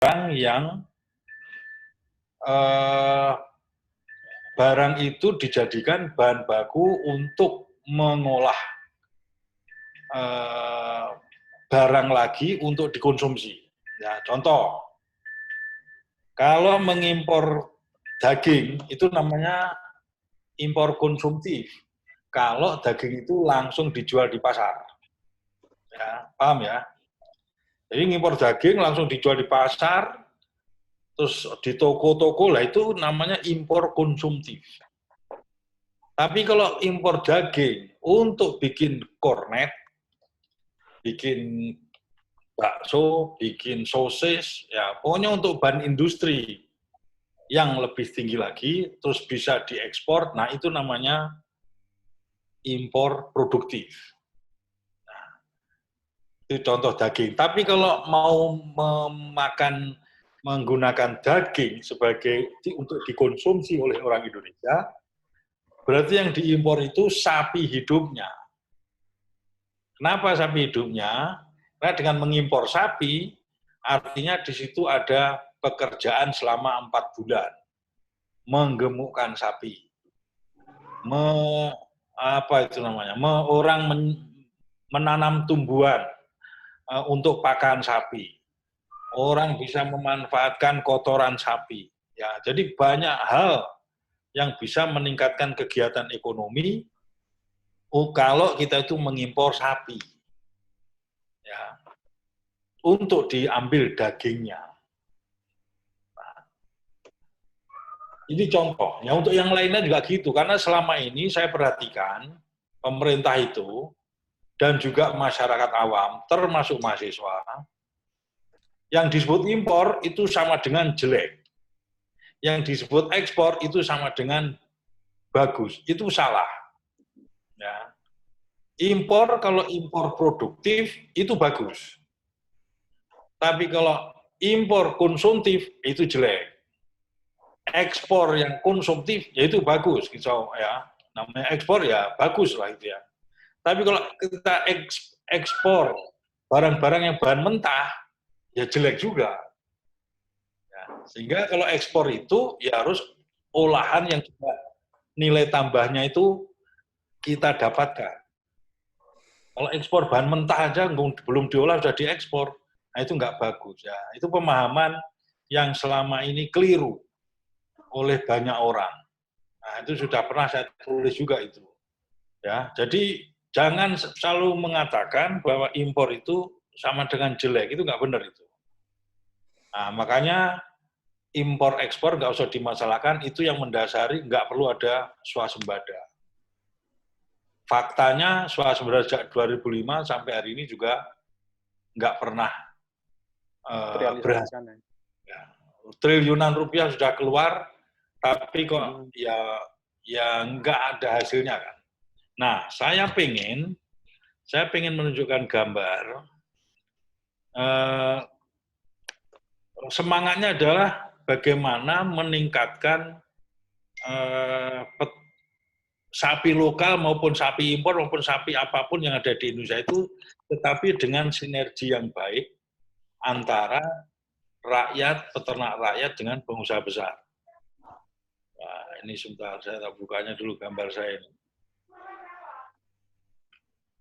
barang yang barang itu dijadikan bahan baku untuk mengolah barang lagi untuk dikonsumsi. Ya, contoh, kalau mengimpor daging itu namanya impor konsumtif. Kalau daging itu langsung dijual di pasar. Ya, paham ya? Jadi ngimpor daging langsung dijual di pasar, terus di toko-toko lah itu namanya impor konsumtif. Tapi kalau impor daging untuk bikin kornet, bikin bakso, bikin sosis, ya pokoknya untuk bahan industri yang lebih tinggi lagi, terus bisa diekspor, nah itu namanya impor produktif. Nah, itu contoh daging. Tapi kalau mau menggunakan daging sebagai untuk dikonsumsi oleh orang Indonesia, berarti yang diimpor itu sapi hidupnya. Kenapa sapi hidupnya? Karena dengan mengimpor sapi, artinya di situ ada pekerjaan selama 4 bulan. Menggemukkan sapi. Orang menanam tumbuhan untuk pakan sapi. Orang bisa memanfaatkan kotoran sapi. Ya, jadi banyak hal yang bisa meningkatkan kegiatan ekonomi kalau kita itu mengimpor sapi. Ya, untuk diambil dagingnya. Nah, ini contoh. Ya, untuk yang lainnya juga gitu. Karena selama ini saya perhatikan pemerintah itu dan juga masyarakat awam, termasuk mahasiswa, yang disebut impor itu sama dengan jelek. Yang disebut ekspor itu sama dengan bagus. Itu salah. Ya. Impor, kalau impor produktif, itu bagus. Tapi kalau impor konsumtif, itu jelek. Ekspor yang konsumtif, ya itu bagus. Gitu, ya. Namanya ekspor, ya bagus lah itu ya. Tapi kalau kita ekspor barang-barang yang bahan mentah, ya jelek juga. Ya, sehingga kalau ekspor itu, ya harus olahan yang juga nilai tambahnya itu kita dapatkan. Kalau ekspor bahan mentah aja belum diolah sudah diekspor, nah itu nggak bagus ya. Itu pemahaman yang selama ini keliru oleh banyak orang. Nah itu sudah pernah saya tulis juga itu. Ya, jadi jangan selalu mengatakan bahwa impor itu sama dengan jelek, itu nggak benar itu. Nah makanya impor ekspor nggak usah dimasalahkan, itu yang mendasari nggak perlu ada swasembada. Faktanya swasembada sejak 2005 sampai hari ini juga nggak pernah berhasil. Ya. Triliunan rupiah sudah keluar, tapi kok ya nggak ada hasilnya kan. Nah, saya pengen menunjukkan gambar. Semangatnya adalah bagaimana meningkatkan sapi lokal maupun sapi impor maupun sapi apapun yang ada di Indonesia itu, tetapi dengan sinergi yang baik antara rakyat, peternak rakyat dengan pengusaha besar. Nah, ini sebentar saya bukanya dulu gambar saya ini.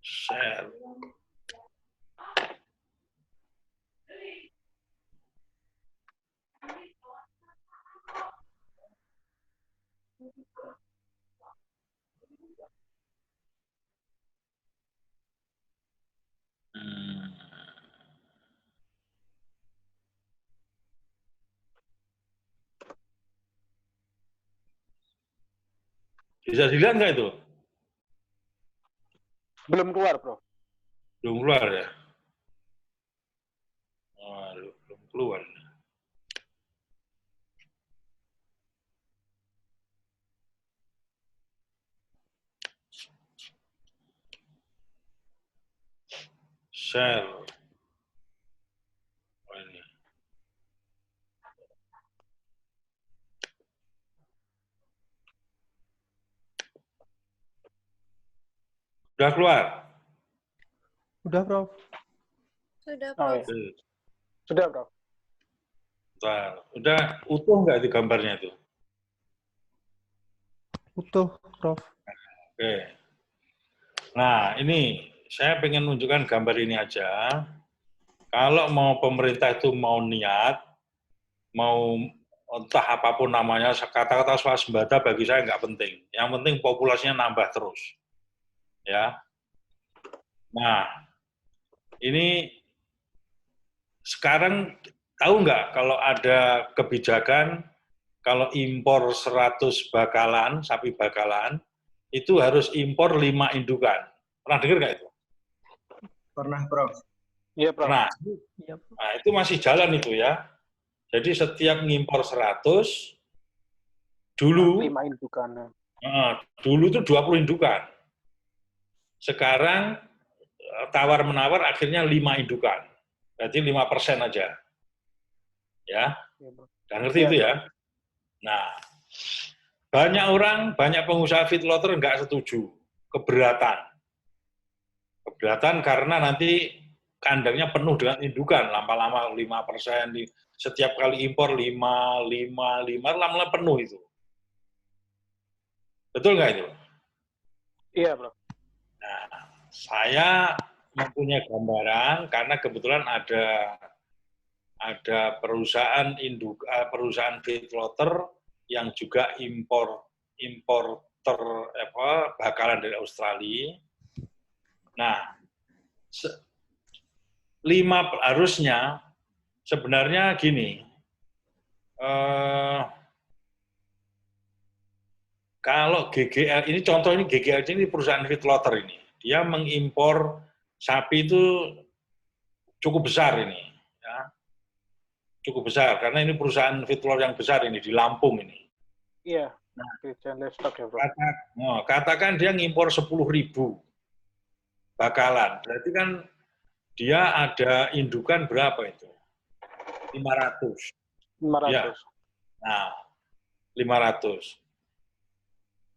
Share. Bisa dilihat nggak itu? Belum keluar, Bro. Belum keluar ya? Waduh, belum keluar. Share. Oh, ini. Sudah keluar? Sudah, Prof. Sudah, Prof. Oh, ya. Sudah, Prof. Nah, udah utuh nggak itu gambarnya itu? Utuh, Prof. Oke. Nah, ini saya pengen menunjukkan gambar ini aja. Kalau mau pemerintah itu mau niat, mau entah apapun namanya, kata-kata swasembada bagi saya nggak penting. Yang penting populasinya nambah terus. Ya. Nah, ini sekarang tahu nggak kalau ada kebijakan kalau impor 100 bakalan, sapi bakalan, itu harus impor 5 indukan. Pernah dengar nggak itu? Pernah, Prof. Iya, Prof. Pernah. Iya. Nah, itu masih jalan itu ya. Jadi setiap ngimpor 100, dulu 5 indukan. dulu itu 20 indukan. Sekarang tawar-menawar akhirnya 5 indukan. Berarti 5% aja. Ya, udah ngerti itu ya? Nah, banyak orang, banyak pengusaha feedlotter nggak setuju, keberatan. Keberatan karena nanti kandangnya penuh dengan indukan, lama-lama 5%, setiap kali impor 5, lama-lama penuh itu. Betul nggak itu? Iya, Bro. Nah, saya mempunyai gambaran karena kebetulan ada perusahaan perusahaan feedlotter yang juga importer bakalan dari Australia. Nah, 5 harusnya sebenarnya gini, kalau GGL ini contoh ini GGL ini perusahaan feedlotter ini, dia mengimpor sapi itu cukup besar ini, ya. Cukup besar karena ini perusahaan feedlotter yang besar ini di Lampung ini. Iya. Nah, livestock ya, Bro. Katakan dia ngimpor 10.000 bakalan, berarti kan dia ada indukan berapa itu? 500. 500. Ya. Nah, 500.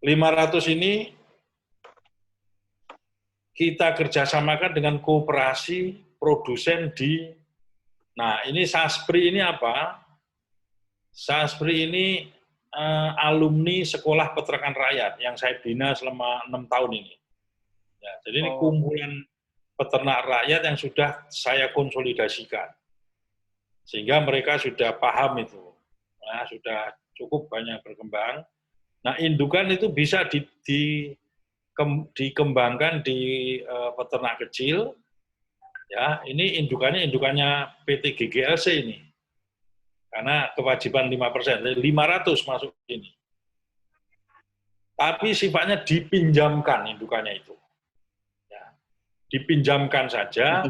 500 ini kita kerjasamakan dengan koperasi produsen nah ini Saspri ini apa? Saspri ini alumni Sekolah Peternakan Rakyat yang saya bina selama 6 tahun ini. Ya, jadi ini kumpulan peternak rakyat yang sudah saya konsolidasikan. Sehingga mereka sudah paham itu. Nah, sudah cukup banyak berkembang. Nah, indukan itu bisa dikembangkan di peternak kecil. Ya, ini indukannya PT GGLC ini. Karena kewajiban 5%, jadi 500 masuk ini. Tapi sifatnya dipinjamkan indukannya itu. Ya, dipinjamkan saja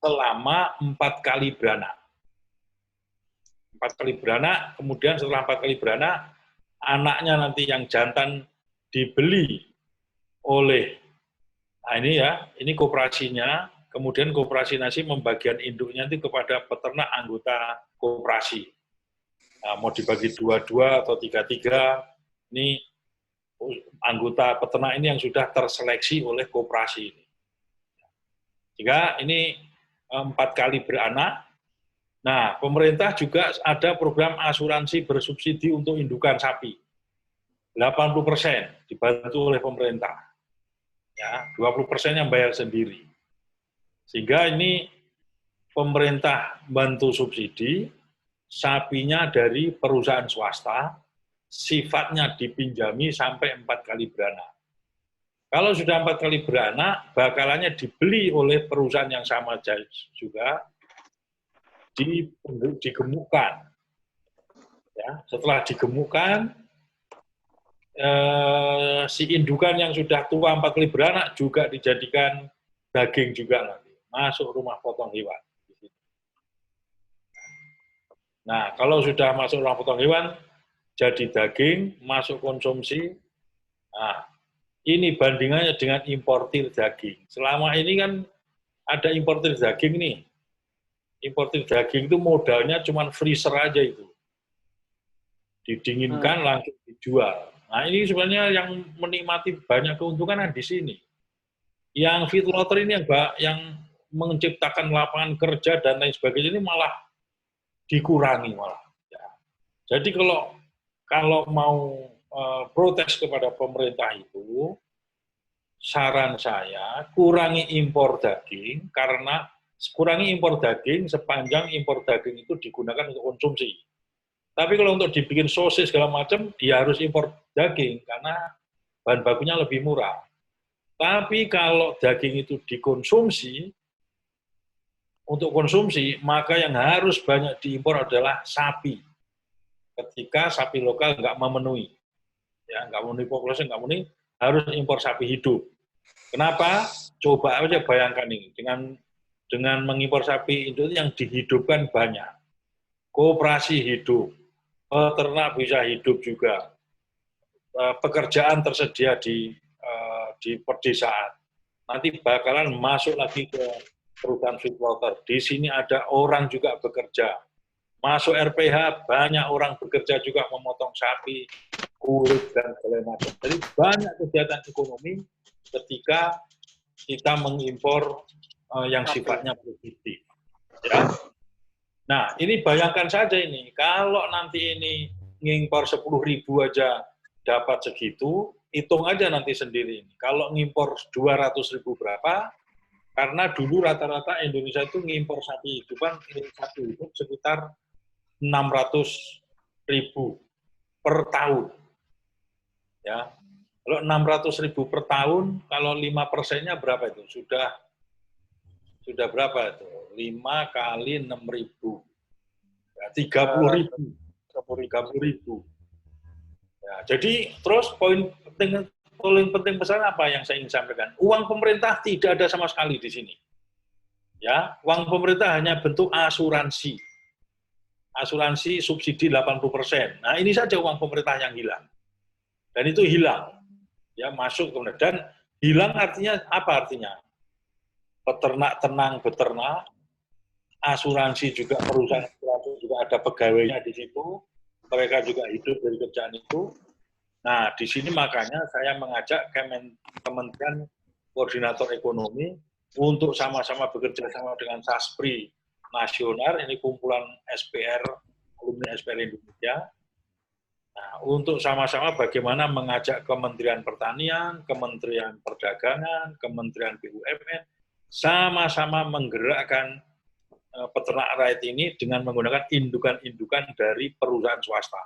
selama 4 kali beranak. 4 kali beranak, kemudian setelah 4 kali beranak, anaknya nanti yang jantan dibeli oleh, nah ini ya, ini koperasinya, kemudian koperasi nasi membagikan induknya itu kepada peternak anggota koperasi. Nah, mau dibagi 2-2 atau 3-3, ini anggota peternak ini yang sudah terseleksi oleh koperasi ini. Jika ini 4 kali beranak, nah pemerintah juga ada program asuransi bersubsidi untuk indukan sapi. 80% dibantu oleh pemerintah. Ya, 20% yang bayar sendiri. Sehingga ini pemerintah bantu subsidi, sapinya dari perusahaan swasta, sifatnya dipinjami sampai 4 kali beranak. Kalau sudah 4 kali beranak, bakalannya dibeli oleh perusahaan yang sama juga, digemukkan. Ya, setelah digemukkan, si indukan yang sudah tua 4 kali beranak juga dijadikan daging juga nanti, masuk rumah potong hewan. Nah, kalau sudah masuk rumah potong hewan, jadi daging, masuk konsumsi, nah, ini bandingannya dengan importir daging. Selama ini kan ada importir daging nih. Importir daging itu modalnya cuma freezer aja itu. Didinginkan langsung dijual. Nah, ini sebenarnya yang menikmati banyak keuntungan di sini. Yang feedlotter ini yang menciptakan lapangan kerja dan lain sebagainya ini malah dikurangi malah. Jadi kalau mau protes kepada pemerintah itu, saran saya kurangi impor daging, karena kurangi impor daging sepanjang impor daging itu digunakan untuk konsumsi. Tapi kalau untuk dibikin sosis segala macam, dia harus impor daging karena bahan bakunya lebih murah. Tapi kalau daging itu dikonsumsi, untuk konsumsi, maka yang harus banyak diimpor adalah sapi. Ketika sapi lokal nggak memenuhi, ya nggak memenuhi populasi, nggak memenuhi, harus impor sapi hidup. Kenapa? Coba aja bayangkan ini, dengan mengimpor sapi itu yang dihidupkan banyak. Koperasi hidup, peternak bisa hidup juga, pekerjaan tersedia di pedesaan. Nanti bakalan masuk lagi ke perusahaan feedlotter. Di sini ada orang juga bekerja. Masuk RPH, banyak orang bekerja juga memotong sapi, kulit, dan segala macam. Jadi banyak kegiatan ekonomi ketika kita mengimpor yang sifatnya produktif. Ya. Nah, ini bayangkan saja ini, kalau nanti ini ngimpor 10.000 aja dapat segitu, hitung aja nanti sendiri. Kalau ngimpor 200.000 berapa, karena dulu rata-rata Indonesia itu ngimpor sapi hidupan, sapi hidup sekitar 600.000 per tahun. Ya, kalau 600.000 per tahun, kalau 5%-nya berapa itu? Sudah berapa itu? 5 kali 6.000. Ya, 30.000. 30.000. Ya, jadi terus poin penting besar apa yang saya ingin sampaikan? Uang pemerintah tidak ada sama sekali di sini. Ya, uang pemerintah hanya bentuk asuransi. Asuransi subsidi 80%. Nah, ini saja uang pemerintah yang hilang. Dan itu hilang. Ya, masuk kemudian. Dan hilang artinya apa artinya? Peternak tenang beternak, asuransi juga, perusahaan asuransi juga ada pegawainya di situ, mereka juga hidup dari kerjaan itu. Nah, di sini makanya saya mengajak Kementerian Koordinator Ekonomi untuk sama-sama bekerja sama dengan Saspri Nasional, ini kumpulan SPR, alumni SPR Indonesia. Nah, untuk sama-sama bagaimana mengajak Kementerian Pertanian, Kementerian Perdagangan, Kementerian BUMN, sama-sama menggerakkan peternak rakyat ini dengan menggunakan indukan-indukan dari perusahaan swasta.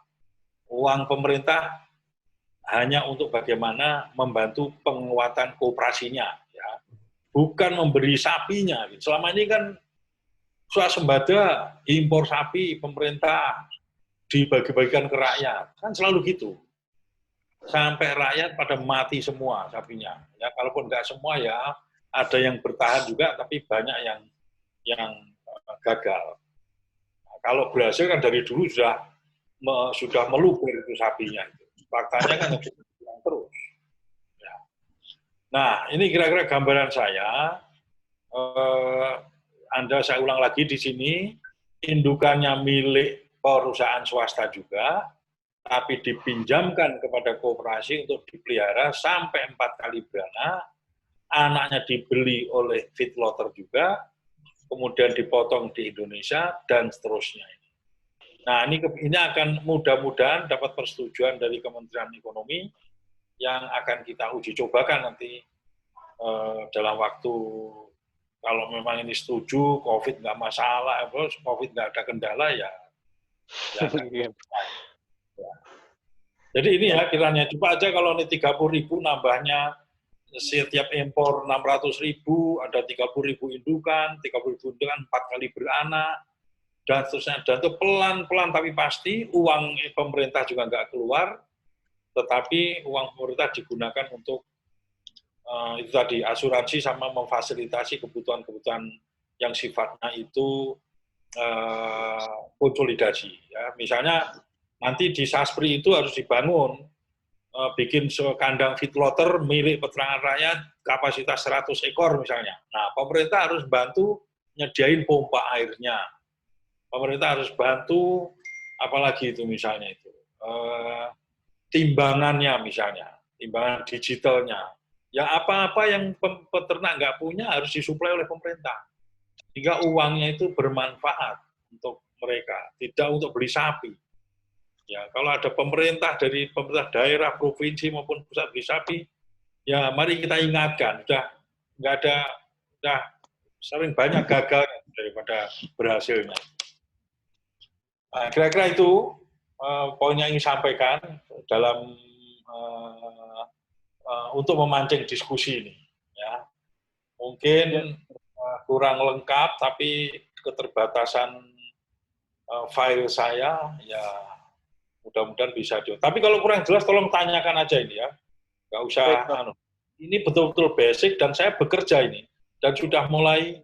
Uang pemerintah hanya untuk bagaimana membantu penguatan kooperasinya, ya. Bukan memberi sapinya. Selama ini kan swasembada, impor sapi, pemerintah dibagi-bagikan ke rakyat, kan selalu gitu. Sampai rakyat pada mati semua sapinya. Ya, kalaupun nggak semua ya, ada yang bertahan juga, tapi banyak yang gagal. Nah, kalau berhasil kan dari dulu sudah meluber itu sapinya. Faktanya kan terus. Ya. Nah, ini kira-kira gambaran saya. Saya ulang lagi di sini, indukannya milik perusahaan swasta juga, tapi dipinjamkan kepada koperasi untuk dipelihara sampai 4 kali beranak, anaknya dibeli oleh feedlotter juga, kemudian dipotong di Indonesia, dan seterusnya. Nah, ini akan mudah-mudahan dapat persetujuan dari Kementerian Ekonomi yang akan kita uji cobakan nanti dalam waktu, kalau memang ini setuju, COVID nggak masalah, COVID nggak ada kendala, ya. Jadi ini ya kiranya, coba aja kalau ini 30.000 nambahnya, setiap impor 600.000, ada 30.000 indukan, 30.000 indukan 4 kali beranak, dan seterusnya. Dan itu pelan-pelan tapi pasti uang pemerintah juga nggak keluar, tetapi uang pemerintah digunakan untuk itu tadi, asuransi sama memfasilitasi kebutuhan-kebutuhan yang sifatnya itu konsolidasi. Ya. Misalnya nanti di Saspri itu harus dibangun, bikin kandang feedlotter milik peternakan rakyat, kapasitas 100 ekor misalnya. Nah, pemerintah harus bantu nyediain pompa airnya. Pemerintah harus bantu, apalagi itu misalnya itu, timbangannya misalnya, timbangan digitalnya. Ya apa-apa yang peternak nggak punya harus disuplai oleh pemerintah. Sehingga uangnya itu bermanfaat untuk mereka, tidak untuk beli sapi. Ya, kalau ada pemerintah dari pemerintah daerah, provinsi maupun pusat beli sapi, ya mari kita ingatkan, nggak ada, udah sering banyak gagal daripada berhasilnya. Nah, kira-kira itu poin yang ingin sampaikan dalam untuk memancing diskusi ini. Ya, mungkin kurang lengkap, tapi keterbatasan file saya, ya mudah-mudahan bisa. Tapi kalau kurang jelas, tolong tanyakan aja ini ya. Nggak usah. Baik, ini betul-betul basic dan saya bekerja ini dan sudah mulai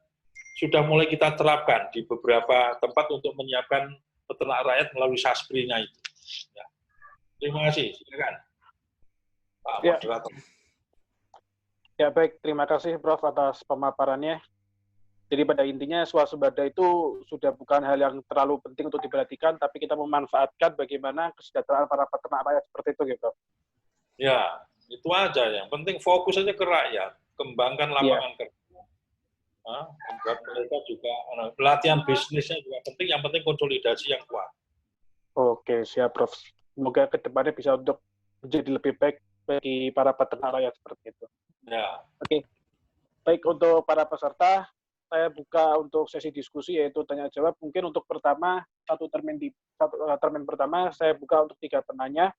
kita terapkan di beberapa tempat untuk menyiapkan peternak rakyat melalui Saspri-nya itu. Ya. Terima kasih. Silakan, Pak Moderator. Ya baik, terima kasih Prof atas pemaparannya. Jadi pada intinya swasembada itu sudah bukan hal yang terlalu penting untuk diperhatikan, tapi kita memanfaatkan bagaimana kesejahteraan para peternak rakyat seperti itu gitu. Ya, itu aja. Yang penting fokus aja ke rakyat, kembangkan lapangan kerja. Buat mereka juga pelatihan bisnisnya juga penting. Yang penting konsolidasi yang kuat. Oke, siap Prof. Semoga kedepannya bisa untuk menjadi lebih baik bagi para peternak rakyat seperti itu. Ya. Oke, baik untuk para peserta, saya buka untuk sesi diskusi yaitu tanya jawab. Mungkin untuk pertama satu termin pertama saya buka untuk 3 penanya.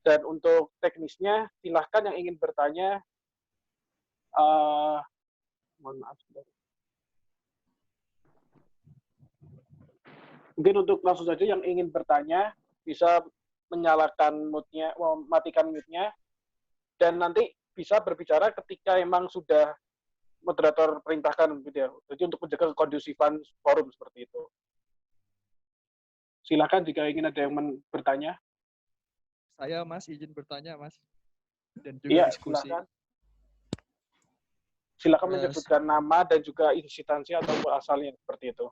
Dan untuk teknisnya silahkan yang ingin bertanya. Mohon maaf. Mungkin untuk langsung saja yang ingin bertanya bisa menyalakan mute-nya, mematikan mute-nya, dan nanti bisa berbicara ketika emang sudah moderator perintahkan gitu ya. Jadi untuk menjaga kekondusifan forum seperti itu. Silakan jika ingin ada yang bertanya. Saya Mas izin bertanya Mas dan juga diskusi. Silakan menyebutkan nama dan juga instansi atau asalnya seperti itu.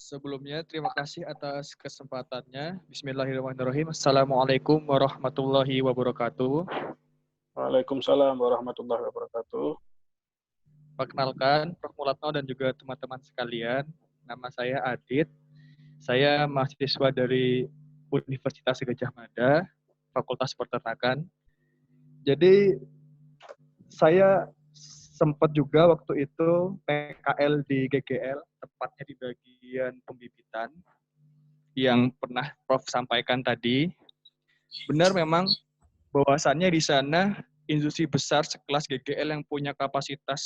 Sebelumnya terima kasih atas kesempatannya. Bismillahirrahmanirrahim. Assalamualaikum warahmatullahi wabarakatuh. Waalaikumsalam warahmatullahi wabarakatuh. Perkenalkan, Prof. Mulatno dan juga teman-teman sekalian. Nama saya Adit. Saya mahasiswa dari Universitas Gadjah Mada, Fakultas Peternakan. Jadi saya sempat juga waktu itu PKL di GGL, tepatnya di bagian pembibitan yang pernah Prof sampaikan tadi. Benar memang bahwasannya di sana industri besar sekelas GGL yang punya kapasitas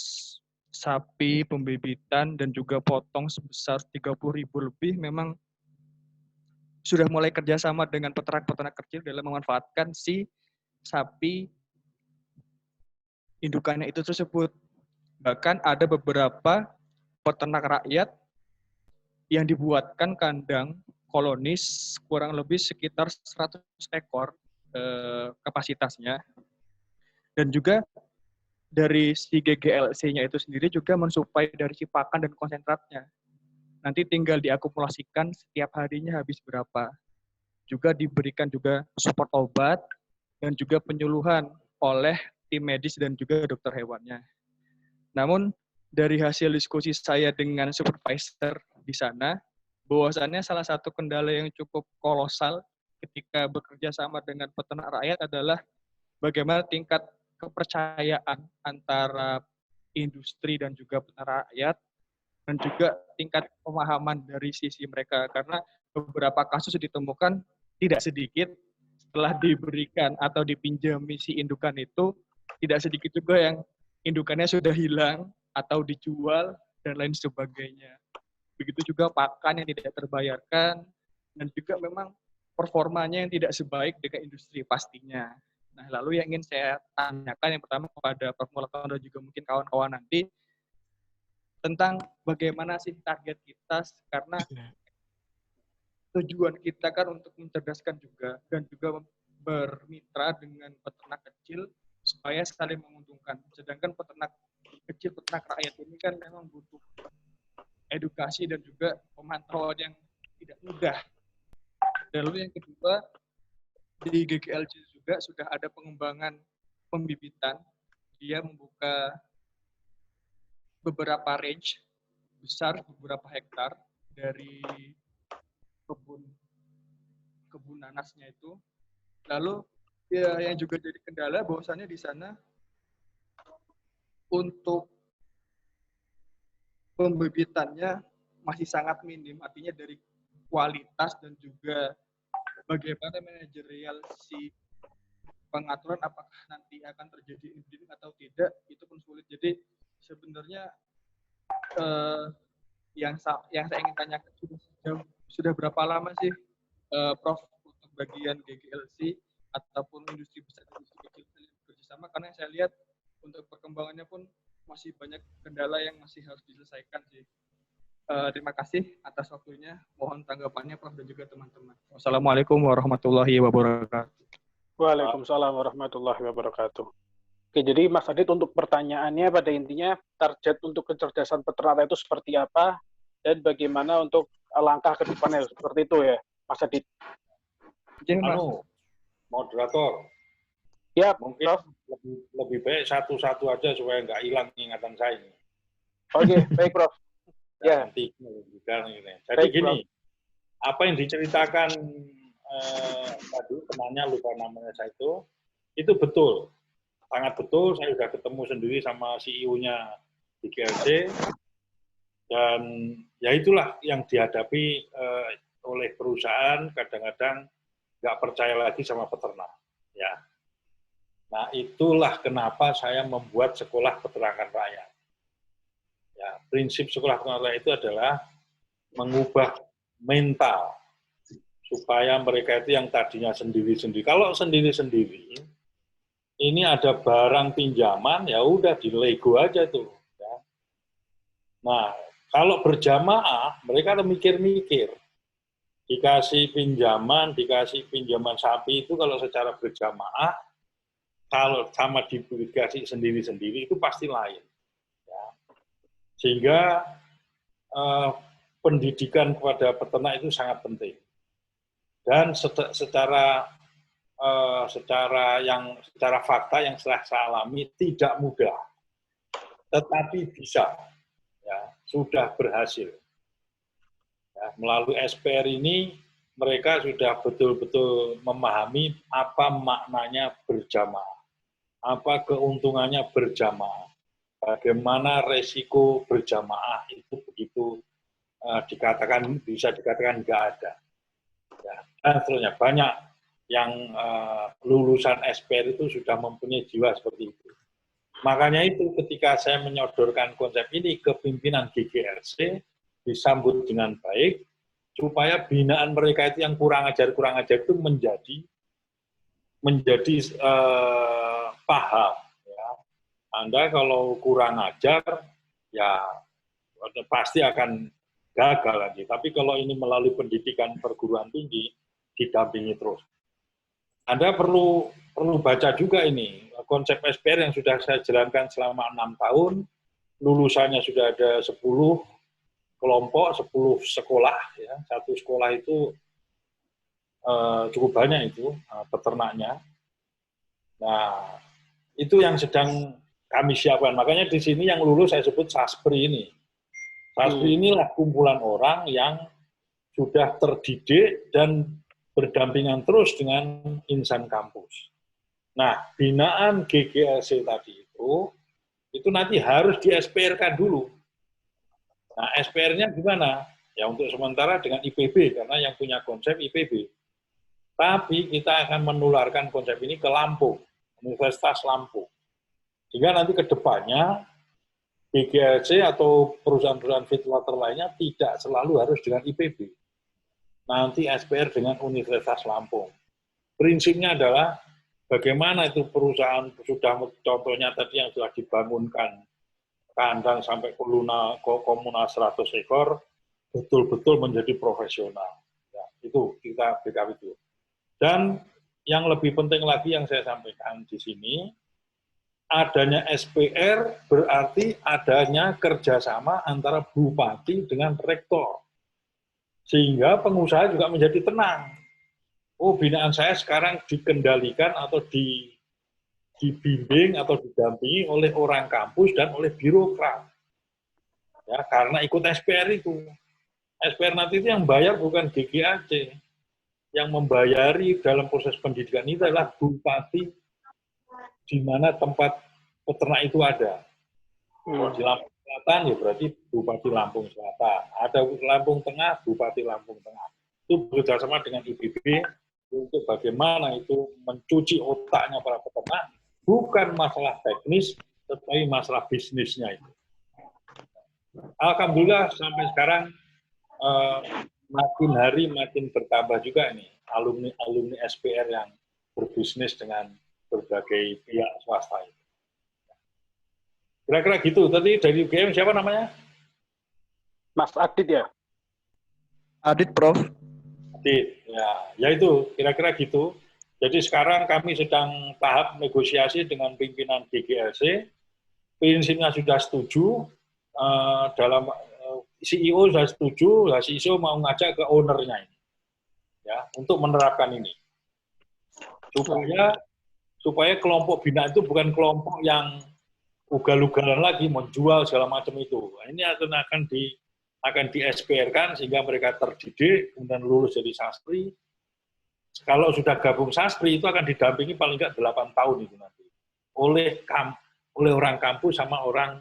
sapi, pembibitan, dan juga potong sebesar 30.000 lebih memang sudah mulai kerjasama dengan peternak-peternak kecil dalam memanfaatkan si sapi indukannya itu tersebut. Bahkan ada beberapa peternak rakyat yang dibuatkan kandang kolonis kurang lebih sekitar 100 ekor kapasitasnya. Dan juga dari si GGLC-nya itu sendiri juga mensuplai dari si pakan dan konsentratnya. Nanti tinggal diakumulasikan setiap harinya habis berapa. Juga diberikan juga support obat dan juga penyuluhan oleh tim medis dan juga dokter hewannya. Namun dari hasil diskusi saya dengan supervisor di sana, bahwasannya salah satu kendala yang cukup kolosal ketika bekerja sama dengan peternak rakyat adalah bagaimana tingkat kepercayaan antara industri dan juga peternak rakyat, dan juga tingkat pemahaman dari sisi mereka. Karena beberapa kasus ditemukan tidak sedikit setelah diberikan atau dipinjami si indukan itu, tidak sedikit juga yang indukannya sudah hilang atau dijual dan lain sebagainya. Begitu juga pakan yang tidak terbayarkan dan juga memang performanya yang tidak sebaik dengan industri pastinya. Nah, lalu yang ingin saya tanyakan yang pertama kepada Prof. Mulatno dan juga mungkin kawan-kawan nanti tentang bagaimana sih target kita, karena tujuan kita kan untuk mencerdaskan juga dan juga bermitra dengan peternak kecil supaya saling menguntungkan. Sedangkan peternak kecil, peternak rakyat ini kan memang butuh edukasi dan juga pemantauan yang tidak mudah. Dan lalu yang kedua, di GGLC juga sudah ada pengembangan pembibitan. Dia membuka beberapa range besar, beberapa hektar dari kebun nanasnya itu. Lalu ya, yang juga jadi kendala bahwasannya di sana untuk pembibitannya masih sangat minim, artinya dari kualitas dan juga bagaimana manajerial si pengaturan apakah nanti akan terjadi inbreeding atau tidak itu pun sulit. Jadi sebenarnya yang saya ingin tanyakan sudah berapa lama sih Prof untuk bagian GGLC ataupun industri besar industri kecil bekerjasama, karena saya lihat untuk perkembangannya pun masih banyak kendala yang masih harus diselesaikan sih. Terima kasih atas waktunya. Mohon tanggapannya Prof dan juga teman-teman. Wassalamualaikum warahmatullahi wabarakatuh. Waalaikumsalam warahmatullahi wabarakatuh. Oke, jadi Mas Adit untuk pertanyaannya pada intinya target untuk kecerdasan peternak itu seperti apa dan bagaimana untuk langkah ke depannya seperti itu ya, Mas Adit. Moderator. Ya, mungkin Prof. lebih baik satu-satu aja supaya nggak hilang ingatan saya ini. Oke, baik Prof. Ya. Nanti jadi baik, gini, Prof. Apa yang diceritakan tadi temannya lupa namanya saya itu betul. Sangat betul, saya sudah ketemu sendiri sama CEO-nya di GLC, dan ya itulah yang dihadapi oleh perusahaan, kadang-kadang nggak percaya lagi sama peternak. Ya. Nah, itulah kenapa saya membuat sekolah peternakan rakyat. Ya, prinsip sekolah peternakan rakyat itu adalah mengubah mental, supaya mereka itu yang tadinya sendiri-sendiri. Kalau sendiri-sendiri, ini ada barang pinjaman, ya udah di Lego aja tuh. Ya. Nah, kalau berjamaah, mereka mikir-mikir. Dikasih pinjaman sapi itu kalau secara berjamaah, kalau sama dikasih sendiri-sendiri itu pasti lain. Ya. Sehingga pendidikan kepada peternak itu sangat penting. Dan secara fakta yang saya alami tidak mudah, tetapi bisa, ya, sudah berhasil. Ya, melalui SPR ini mereka sudah betul-betul memahami apa maknanya berjamaah, apa keuntungannya berjamaah, bagaimana resiko berjamaah itu begitu bisa dikatakan nggak ada. Ya, dan seterusnya banyak yang lulusan SPR itu sudah mempunyai jiwa seperti itu. Makanya itu ketika saya menyodorkan konsep ini ke pimpinan GGLC, disambut dengan baik, supaya binaan mereka itu yang kurang ajar itu menjadi paham. Ya. Anda kalau kurang ajar, ya pasti akan gagal lagi. Tapi kalau ini melalui pendidikan perguruan tinggi, didampingi terus. Anda perlu baca juga ini, konsep SPR yang sudah saya jalankan selama 6 tahun, lulusannya sudah ada 10 kelompok, 10 sekolah. Ya. Satu sekolah itu cukup banyak itu, peternaknya. Nah, itu yang sedang kami siapkan. Makanya di sini yang lulus saya sebut Saspri ini. Saspri inilah kumpulan orang yang sudah terdidik dan berdampingan terus dengan insan kampus. Nah, binaan GGLC tadi itu nanti harus di-SPR-kan dulu. Nah, SPR-nya gimana? Ya untuk sementara dengan IPB, karena yang punya konsep IPB. Tapi kita akan menularkan konsep ini ke Lampung, Universitas Lampung. Sehingga nanti ke depannya, GGLC atau perusahaan-perusahaan feedwater lainnya tidak selalu harus dengan IPB. Nanti SPR dengan Universitas Lampung. Prinsipnya adalah bagaimana itu perusahaan sudah, contohnya tadi yang sudah dibangunkan kandang sampai komunal 100 ekor, betul-betul menjadi profesional. Ya, itu kita backup itu. Dan yang lebih penting lagi yang saya sampaikan di sini, adanya SPR berarti adanya kerjasama antara bupati dengan rektor. Sehingga pengusaha juga menjadi tenang. Oh, binaan saya sekarang dikendalikan atau dibimbing atau didampingi oleh orang kampus dan oleh birokrat. Ya, karena ikut SPR itu. SPR nanti itu yang bayar bukan GGAC. Yang membayari dalam proses pendidikan itu adalah bupati di mana tempat peternak itu ada. Kalau di Lampung Selatan ya berarti Bupati Lampung Selatan. Ada Lampung Tengah, Bupati Lampung Tengah. Itu bekerjasama dengan IBB untuk bagaimana itu mencuci otaknya para peternak, bukan masalah teknis, tetapi masalah bisnisnya itu. Alhamdulillah sampai sekarang makin hari makin bertambah juga ini alumni SPR yang berbisnis dengan berbagai pihak swasta itu. Kira-kira gitu. Tadi dari UGM siapa namanya? Mas Adit ya? Adit, Prof. Adit. Ya itu kira-kira gitu. Jadi sekarang kami sedang tahap negosiasi dengan pimpinan GGLC. Prinsipnya sudah setuju. Dalam CEO sudah setuju, CEO mau ngajak ke ownernya ini, ya, untuk menerapkan ini, supaya kelompok bina itu bukan kelompok yang ugal-ugalan lagi menjual segala macam itu. Ini akan di SPR-kan sehingga mereka terdidik, kemudian lulus jadi sastri. Kalau sudah gabung sastri itu akan didampingi paling nggak 8 tahun itu nanti oleh orang kampus sama orang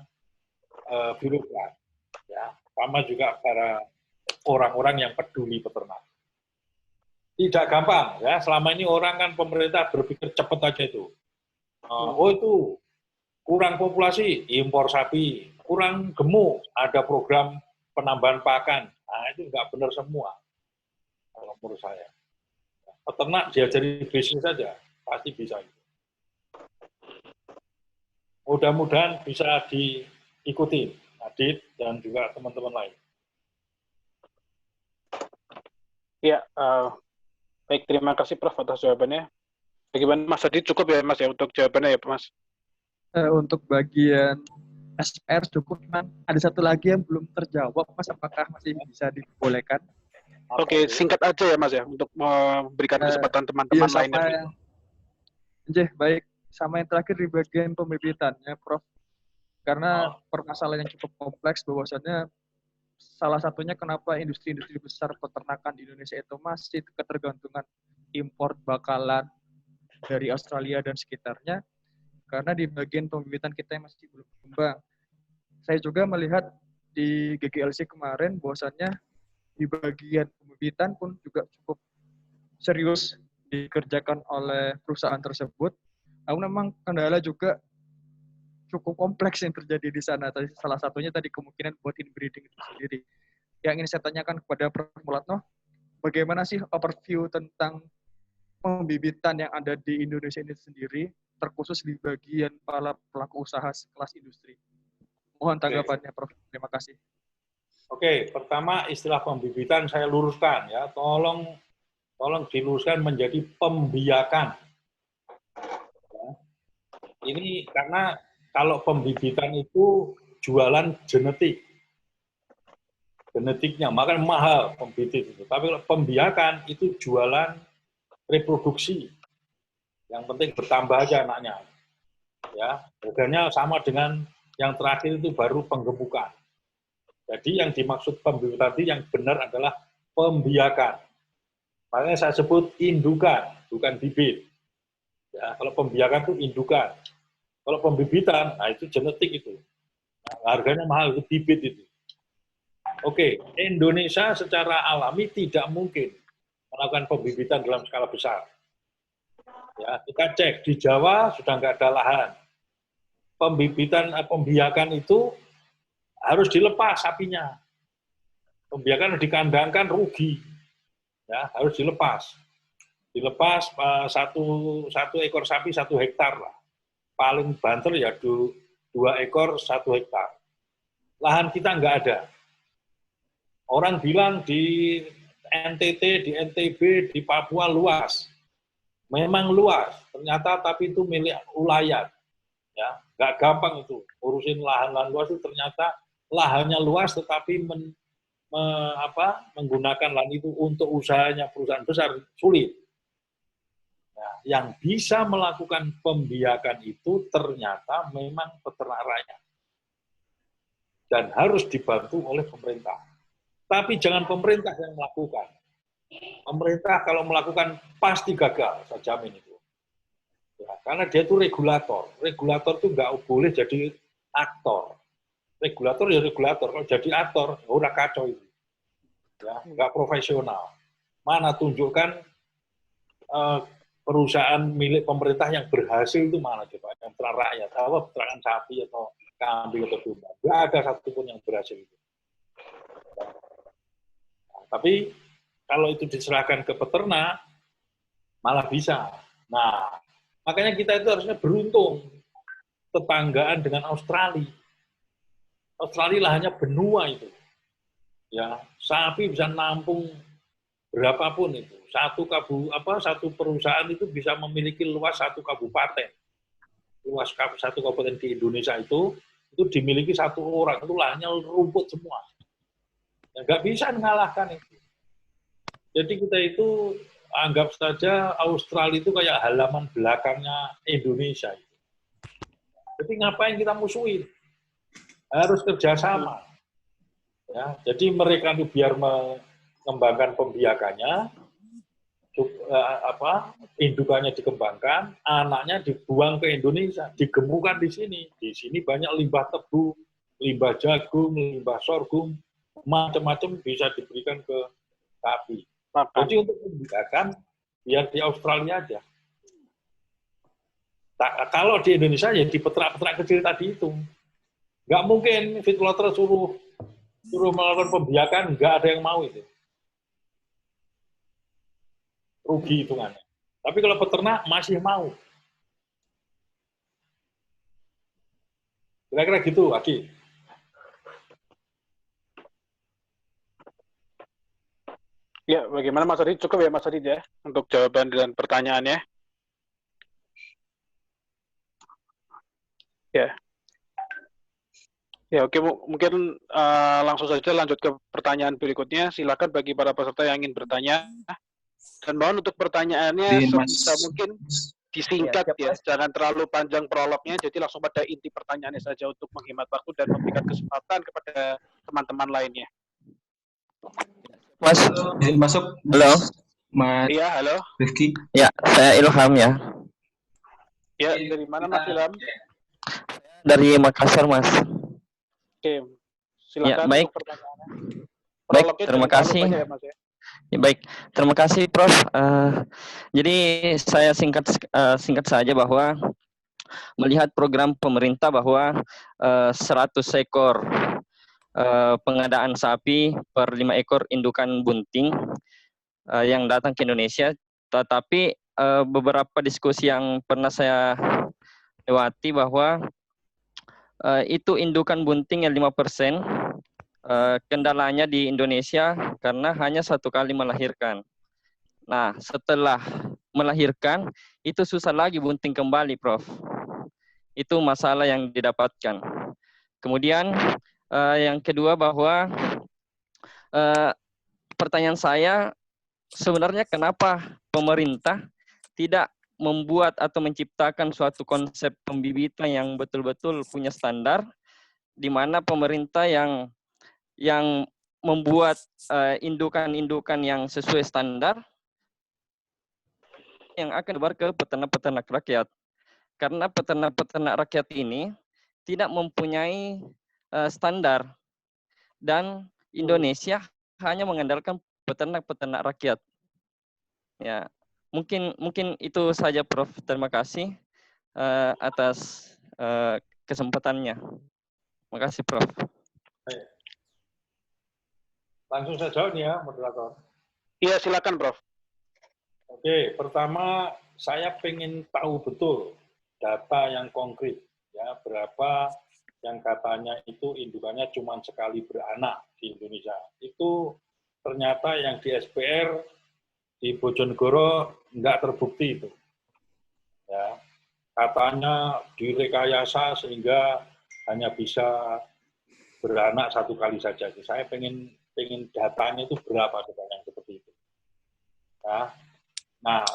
birokrat. Ya, sama juga para orang-orang yang peduli peternak. Tidak gampang, ya. Selama ini orang kan pemerintah berpikir cepat aja itu. Itu kurang populasi, impor sapi, kurang gemuk, ada program penambahan pakan. Nah, itu nggak benar semua, kalau menurut saya. Peternak diajari bisnis saja, pasti bisa. Mudah-mudahan bisa diikuti Adit dan juga teman-teman lain. Ya, baik, terima kasih Prof atas jawabannya. Bagaimana Mas Adit, cukup ya Mas ya untuk jawabannya ya Mas? Untuk bagian SPR cukup, ada satu lagi yang belum terjawab, Mas, apakah masih bisa dibolehkan? Oke, singkat aja ya Mas ya, untuk memberikan kesempatan teman-teman lainnya. Baik. Sama yang terakhir di bagian pembibitannya, Prof. Karena permasalahan yang cukup kompleks, bahwasannya salah satunya kenapa industri-industri besar peternakan di Indonesia itu masih ketergantungan impor bakalan dari Australia dan sekitarnya, karena di bagian pembibitan kita yang masih belum berkembang. Saya juga melihat di GGLC kemarin bahwasannya di bagian pembibitan pun juga cukup serius dikerjakan oleh perusahaan tersebut. Namun memang kendala juga cukup kompleks yang terjadi di sana. Salah satunya tadi kemungkinan buat inbreeding itu sendiri. Yang ingin saya tanyakan kepada Prof. Mulatno, bagaimana sih overview tentang pembibitan yang ada di Indonesia ini sendiri, terkhusus di bagian para pelaku usaha sekelas industri? Mohon tanggapannya, Prof. Terima kasih. Oke, pertama istilah pembibitan saya luruskan ya. Tolong diluruskan menjadi pembiakan. Ya. Ini karena kalau pembibitan itu jualan genetiknya, maka mahal pembibit itu. Tapi kalau pembiakan itu jualan reproduksi. Yang penting bertambah aja anaknya. Ya, harganya sama dengan yang terakhir itu baru penggemukan. Jadi yang dimaksud pembibitan tadi yang benar adalah pembiakan. Makanya saya sebut indukan, bukan bibit. Ya, kalau pembiakan itu indukan. Kalau pembibitan, nah itu genetik itu. Nah, harganya mahal, itu bibit itu. Oke, Indonesia secara alami tidak mungkin melakukan pembibitan dalam skala besar. Ya, kita cek, di Jawa sudah nggak ada lahan. Pembiakan itu harus dilepas sapinya. Pembiakan dikandangkan rugi. Ya, harus dilepas. Dilepas satu ekor sapi 1 hektar lah. Paling banter ya 2 ekor 1 hektar. Lahan kita nggak ada. Orang bilang di NTT, di NTB, di Papua luas. Memang luas, ternyata tapi itu milik ulayat. Ya, nggak gampang itu. Urusin lahan-lahan luas itu ternyata lahannya luas tetapi menggunakan lahan itu untuk usahanya perusahaan besar sulit. Nah, yang bisa melakukan pembiakan itu ternyata memang peternak rakyat. Dan harus dibantu oleh pemerintah. Tapi jangan pemerintah yang melakukan. Pemerintah kalau melakukan pasti gagal, saya jamin itu. Ya, karena dia itu regulator. Regulator itu nggak boleh jadi aktor. Regulator ya regulator. Kalau jadi aktor, ya udah kacau itu. Ya, nggak profesional. Mana tunjukkan perusahaan milik pemerintah yang berhasil itu mana coba? Yang peternak rakyat, apa peternakan sapi atau kambing atau domba. Nggak ada satupun yang berhasil itu. Nah, tapi kalau itu diserahkan ke peternak, malah bisa. Nah, makanya kita itu harusnya beruntung tetanggaan dengan Australia. Australia lahannya benua itu. Ya, sapi bisa nampung berapapun itu. Satu perusahaan itu bisa memiliki luas 1 kabupaten. Luas 1 kabupaten di Indonesia itu dimiliki 1 orang. Itu lahannya rumput semua. Ya, nggak bisa mengalahkan itu. Jadi kita itu anggap saja Australia itu kayak halaman belakangnya Indonesia. Jadi ngapain kita musuhin? Harus kerjasama. Ya, jadi mereka itu biar mengembangkan pembiakannya, indukannya dikembangkan, anaknya dibuang ke Indonesia, digemukkan di sini. Di sini banyak limbah tebu, limbah jagung, limbah sorghum, macam-macam bisa diberikan ke sapi. Jadi untuk pembiakan, biar di Australia aja. Kalau di Indonesia, ya di peternak-peternak kecil tadi itu. Nggak mungkin feedlotter suruh melakukan pembiakan, nggak ada yang mau itu. Rugi hitungannya. Tapi kalau peternak masih mau. Kira-kira gitu, Aki. Ya, bagaimana Mas Adit? Cukup ya Mas Adit ya untuk jawaban dan pertanyaannya. Ya. Ya, oke, mungkin langsung saja lanjut ke pertanyaan berikutnya. Silakan bagi para peserta yang ingin bertanya. Dan mohon untuk pertanyaannya sebisa mungkin disingkat ya, jangan terlalu panjang prolognya, jadi langsung pada inti pertanyaannya saja untuk menghemat waktu dan memberikan kesempatan kepada teman-teman lainnya. Mas, masuk. Halo. Mas. Iya, halo. Rifki. Ya, saya Ilham ya. Ya, dari mana Mas Ilham? Dari Makassar, Mas. Oke, silakan ya, baik. untuk pertanyaannya. Baik, terima kasih. Ya, Mas, ya. Ya, baik, terima kasih Prof. Jadi saya singkat saja bahwa melihat program pemerintah bahwa 100 ekor pengadaan sapi per 5 ekor indukan bunting yang datang ke Indonesia, tetapi beberapa diskusi yang pernah saya lewati bahwa itu indukan bunting yang 5%, kendalanya di Indonesia karena hanya 1 kali melahirkan. Nah, setelah melahirkan, itu susah lagi bunting kembali, Prof. Itu masalah yang didapatkan. Kemudian, yang kedua bahwa pertanyaan saya, sebenarnya kenapa pemerintah tidak membuat atau menciptakan suatu konsep pembibitan yang betul-betul punya standar, di mana pemerintah yang membuat indukan-indukan yang sesuai standar yang akan disebar ke peternak-peternak rakyat. Karena peternak-peternak rakyat ini tidak mempunyai standar, dan Indonesia hanya mengandalkan peternak-peternak rakyat. Ya, mungkin itu saja, Prof. Terima kasih atas kesempatannya. Terima kasih, Prof. Langsung saya jawab nih ya, moderator. Iya, silakan, Prof. Oke, pertama saya pengen tahu betul data yang konkret, ya berapa yang katanya itu indukannya cuma sekali beranak di Indonesia. Itu ternyata yang di SPR di Bojonegoro nggak terbukti itu. Ya, katanya direkayasa sehingga hanya bisa beranak 1 kali saja. Saya pengen datanya itu berapa yang seperti itu. Ya. Nah,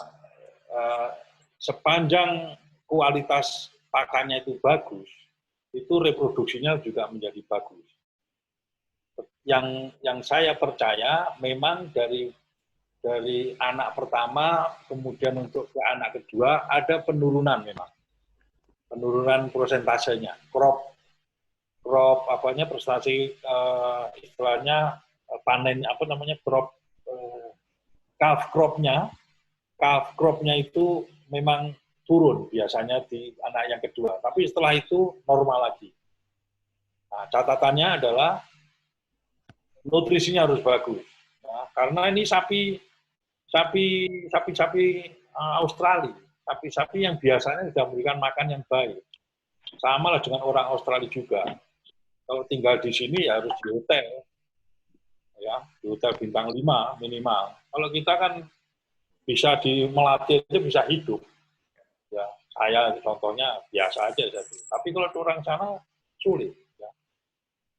sepanjang kualitas pakannya itu bagus, itu reproduksinya juga menjadi bagus. yang saya percaya memang dari anak pertama kemudian untuk ke anak kedua ada penurunan memang. Penurunan prosentasenya. Crop prestasi istilahnya panen calf cropnya itu memang turun biasanya di anak yang kedua. Tapi setelah itu normal lagi. Nah, catatannya adalah nutrisinya harus bagus. Nah, karena ini sapi Australia, sapi-sapi yang biasanya sudah memberikan makan yang baik. Sama lah dengan orang Australia juga. Kalau tinggal di sini ya harus di hotel, ya di hotel bintang 5 minimal. Kalau kita kan bisa melatih itu bisa hidup. Ya, saya contohnya biasa aja jadi. Tapi kalau orang sana sulit. Ya.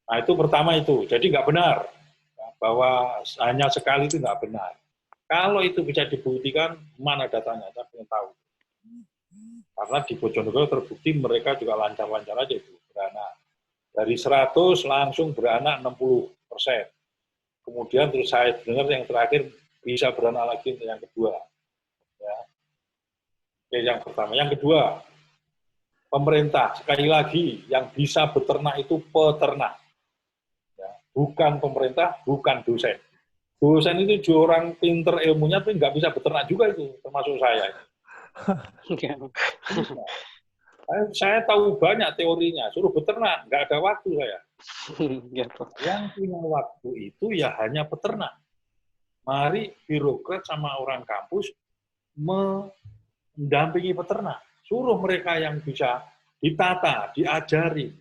Nah itu pertama itu. Jadi nggak benar ya, bahwa hanya sekali itu nggak benar. Kalau itu bisa dibuktikan, mana datanya? Saya ingin tahu. Karena di Bojonegoro terbukti mereka juga lancar-lancar aja itu beranak. Dari 100 langsung beranak 60%. Kemudian terus saya dengar yang terakhir bisa beranak lagi untuk yang kedua. Ya. Oke, yang pertama. Yang kedua, pemerintah. Sekali lagi, yang bisa beternak itu peternak. Ya. Bukan pemerintah, bukan dosen. Dosen itu orang pinter ilmunya tapi nggak bisa beternak juga itu, termasuk saya. Saya tahu banyak teorinya, suruh beternak, nggak ada waktu saya. Yang punya waktu itu ya hanya peternak. Mari birokrat sama orang kampus mendampingi peternak. Suruh mereka yang bisa ditata, diajari.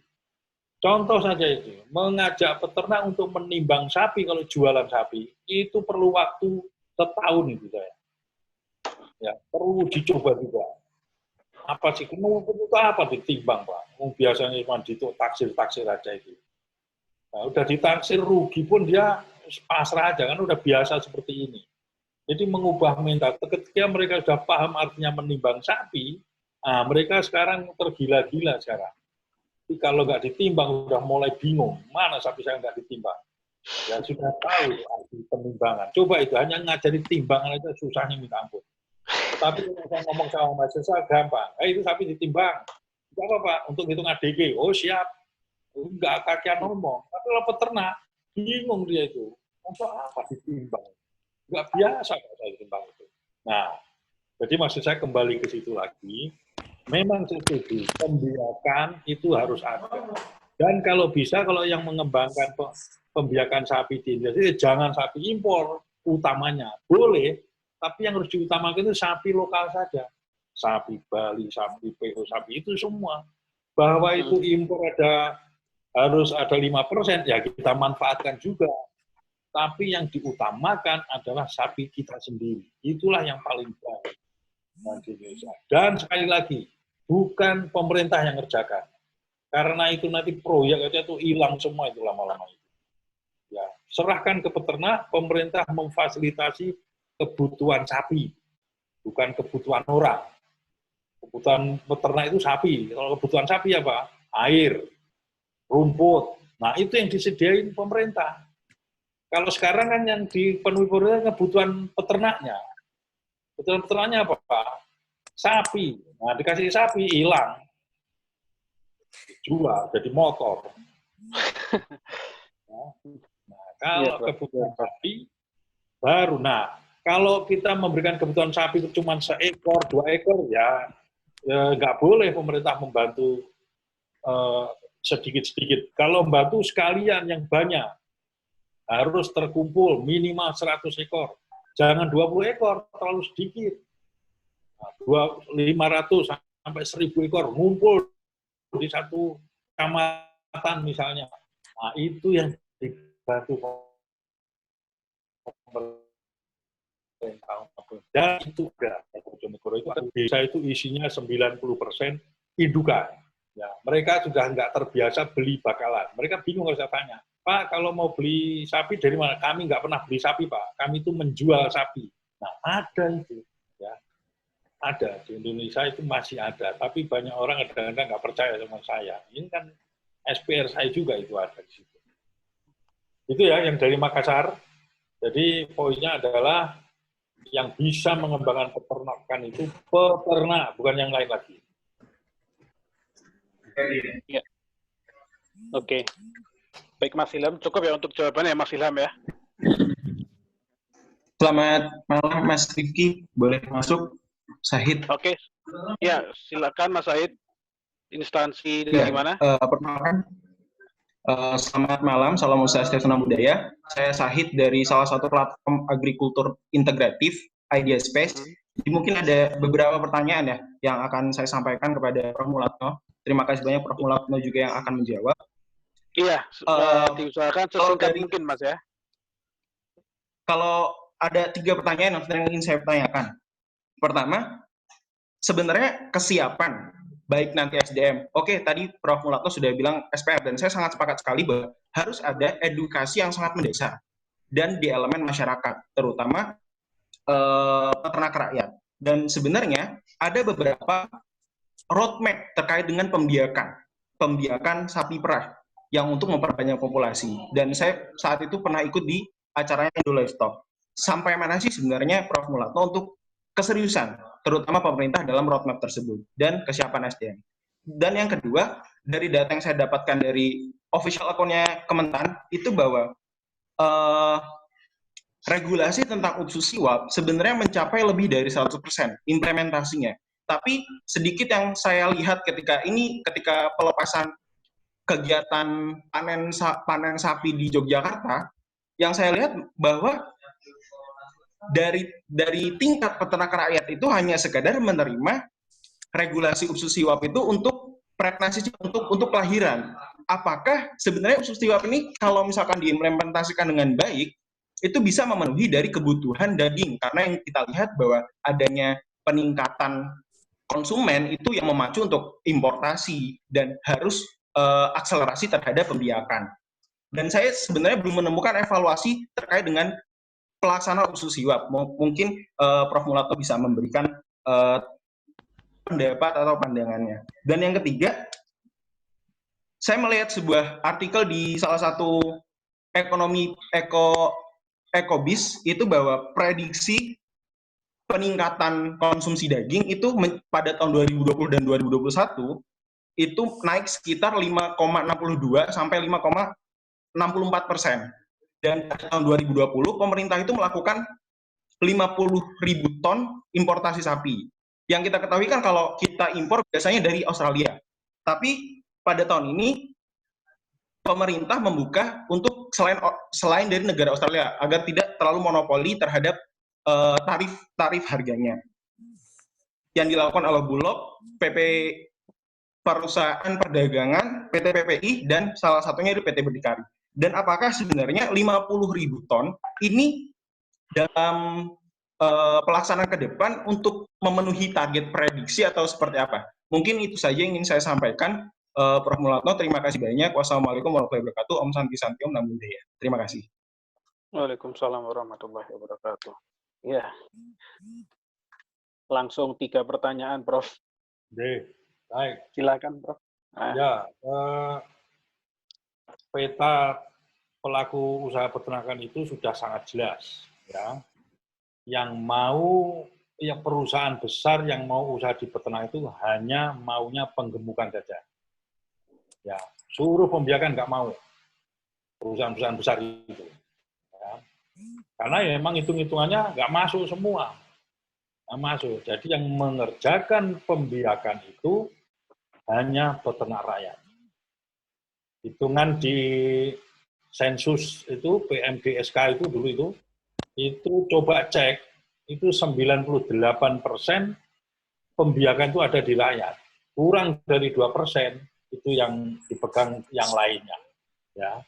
Contoh saja itu, mengajak peternak untuk menimbang sapi kalau jualan sapi, itu perlu waktu setahun itu saya. Ya, perlu dicoba juga. Apa sih, itu apa ditimbang, Pak? Biasanya cuma taksir aja itu. Nah, udah ditaksir rugi pun dia pasrah aja, kan udah biasa seperti ini. Jadi mengubah mental. Ketika mereka sudah paham artinya menimbang sapi, nah, mereka sekarang tergila-gila sekarang. Tapi kalau nggak ditimbang, udah mulai bingung. Mana sapi saya nggak ditimbang? Ya sudah tahu arti penimbangan. Coba itu, hanya ngajari timbangan aja susahnya minta ampun. Tapi kalau saya ngomong sama mahasiswa gampang. Itu sapi ditimbang. Enggak apa-apa, untuk hitung ADG. Oh siap. Enggak kakian ngomong. Tapi kalau peternak, bingung dia itu. Untuk apa ditimbang? Enggak biasa kalau saya ditimbang itu. Nah, jadi maksud saya kembali ke situ lagi. Memang setuju, pembiakan itu harus ada. Dan kalau bisa, kalau yang mengembangkan pembiakan sapi di Indonesia, jangan sapi impor utamanya. Boleh, tapi yang harus diutamakan itu sapi lokal saja. Sapi Bali, sapi PO, sapi itu semua. Bahwa itu impor harus ada 5%, ya kita manfaatkan juga. Tapi yang diutamakan adalah sapi kita sendiri. Itulah yang paling baik di Indonesia. Dan sekali lagi, bukan pemerintah yang ngerjakan. Karena itu nanti proyek aja tuh hilang semua itu lama-lama itu. Ya, serahkan ke peternak, pemerintah memfasilitasi kebutuhan sapi, bukan kebutuhan orang. Kebutuhan peternak itu sapi. Kalau kebutuhan sapi apa? Air, rumput. Nah, itu yang disediain pemerintah. Kalau sekarang kan yang dipenuhi pemerintah kebutuhan peternaknya. Kebutuhan peternaknya apa, Pak? Sapi. Nah, dikasih sapi, hilang. Jual, jadi motor. Nah, kalau kebutuhan sapi, baru. Nah, kalau kita memberikan kebutuhan sapi itu cuma seekor, 2 ekor, ya nggak boleh pemerintah membantu sedikit-sedikit. Kalau membantu sekalian yang banyak, harus terkumpul minimal 100 ekor. Jangan 20 ekor, terlalu sedikit. 500 sampai 1.000 ekor ngumpul di satu kecamatan misalnya. Nah, itu yang dibantu pemerintah. Dan itu enggak. Bojonegoro itu desa itu isinya 90% indukan. Ya, mereka sudah nggak terbiasa beli bakalan. Mereka bingung kalau saya tanya, Pak, kalau mau beli sapi dari mana? Kami nggak pernah beli sapi, Pak. Kami itu menjual sapi. Nah, ada itu. Ya. Ada, di Indonesia itu masih ada, tapi banyak orang kadang-kadang nggak percaya sama saya. Ini kan SPR saya juga itu ada di situ. Itu ya yang dari Makassar. Jadi poinnya adalah yang bisa mengembangkan peternakan itu peternak, bukan yang lain lagi. Ya. Oke. Baik Mas Ilham, cukup ya untuk jawabannya Mas Ilham ya. Selamat malam Mas Rifki, boleh masuk? Sahid. Oke. Ya, silakan Mas Said. Instansi Ya, dari mana? perkenalkan, selamat malam, salam swastiastu namo buddhaya. Saya Sahid dari salah satu platform agrikultur integratif, Idea Space. Jadi mungkin ada beberapa pertanyaan ya yang akan saya sampaikan kepada Prof. Mulatno. Terima kasih banyak Prof. Mulatno juga yang akan menjawab. Iya, diusahakan sesingkat mungkin Mas ya. Kalau ada 3 pertanyaan yang ingin saya tanyakan. Pertama, sebenarnya kesiapan baik nanti SDM. Oke, tadi Prof. Mulatno sudah bilang SPR, dan saya sangat sepakat sekali bahwa harus ada edukasi yang sangat mendasar dan di elemen masyarakat, terutama peternak rakyat. Dan sebenarnya ada beberapa roadmap terkait dengan pembiakan sapi perah yang untuk memperbanyak populasi. Dan saya saat itu pernah ikut di acaranya Indo Livestock. Sampai mana sih sebenarnya Prof. Mulatno untuk keseriusan, terutama pemerintah dalam roadmap tersebut, dan kesiapan SDM. Dan yang kedua, dari data yang saya dapatkan dari official account-nya Kementan, itu bahwa regulasi tentang UPSUSIWAP sebenarnya mencapai lebih dari 100% implementasinya. Tapi sedikit yang saya lihat ketika pelepasan kegiatan panen sapi di Yogyakarta, yang saya lihat bahwa dari tingkat peternak rakyat itu hanya sekadar menerima regulasi UPSUSIWAP itu untuk pregnancy, untuk kelahiran. Apakah sebenarnya UPSUSIWAP ini kalau misalkan diimplementasikan dengan baik, itu bisa memenuhi dari kebutuhan daging? Karena yang kita lihat bahwa adanya peningkatan konsumen itu yang memacu untuk importasi dan harus akselerasi terhadap pembiakan. Dan saya sebenarnya belum menemukan evaluasi terkait dengan pelaksanaan UPSUSIWAP. Mungkin Prof. Mulatno bisa memberikan pendapat atau pandangannya. Dan yang ketiga, saya melihat sebuah artikel di salah satu Ecobis itu bahwa prediksi peningkatan konsumsi daging itu pada tahun 2020 dan 2021 itu naik sekitar 5,62 sampai 5,64%. Dan pada tahun 2020 pemerintah itu melakukan 50.000 ton importasi sapi. Yang kita ketahui kan kalau kita impor biasanya dari Australia. Tapi pada tahun ini pemerintah membuka untuk selain dari negara Australia agar tidak terlalu monopoli terhadap tarif harganya. Yang dilakukan oleh Bulog, PP Perusahaan Perdagangan, PT PPI, dan salah satunya itu PT Berdikari. Dan apakah sebenarnya 50.000 ton ini dalam pelaksanaan ke depan untuk memenuhi target prediksi atau seperti apa? Mungkin itu saja yang ingin saya sampaikan. Prof. Mulatno, terima kasih banyak. Wassalamualaikum warahmatullahi wabarakatuh. Om Santi Santi Om Namo Buddhaya. Terima kasih. Waalaikumsalam warahmatullahi wabarakatuh. Ya. Langsung 3 pertanyaan, Prof. Oke, baik. Silakan, Prof. Ya, peta pelaku usaha peternakan itu sudah sangat jelas, ya. Yang perusahaan besar yang mau usaha di peternak itu hanya maunya penggemukan saja. Ya, suruh pembiakan nggak mau. Perusahaan-perusahaan besar itu. Ya. Karena ya memang hitung-hitungannya nggak masuk semua. Nggak masuk. Jadi yang mengerjakan pembiakan itu hanya peternak rakyat. Hitungan di sensus itu, PMGSK itu dulu itu coba cek, itu 98% pembiakan itu ada di rakyat. Kurang dari 2% itu yang dipegang yang lainnya. Ya.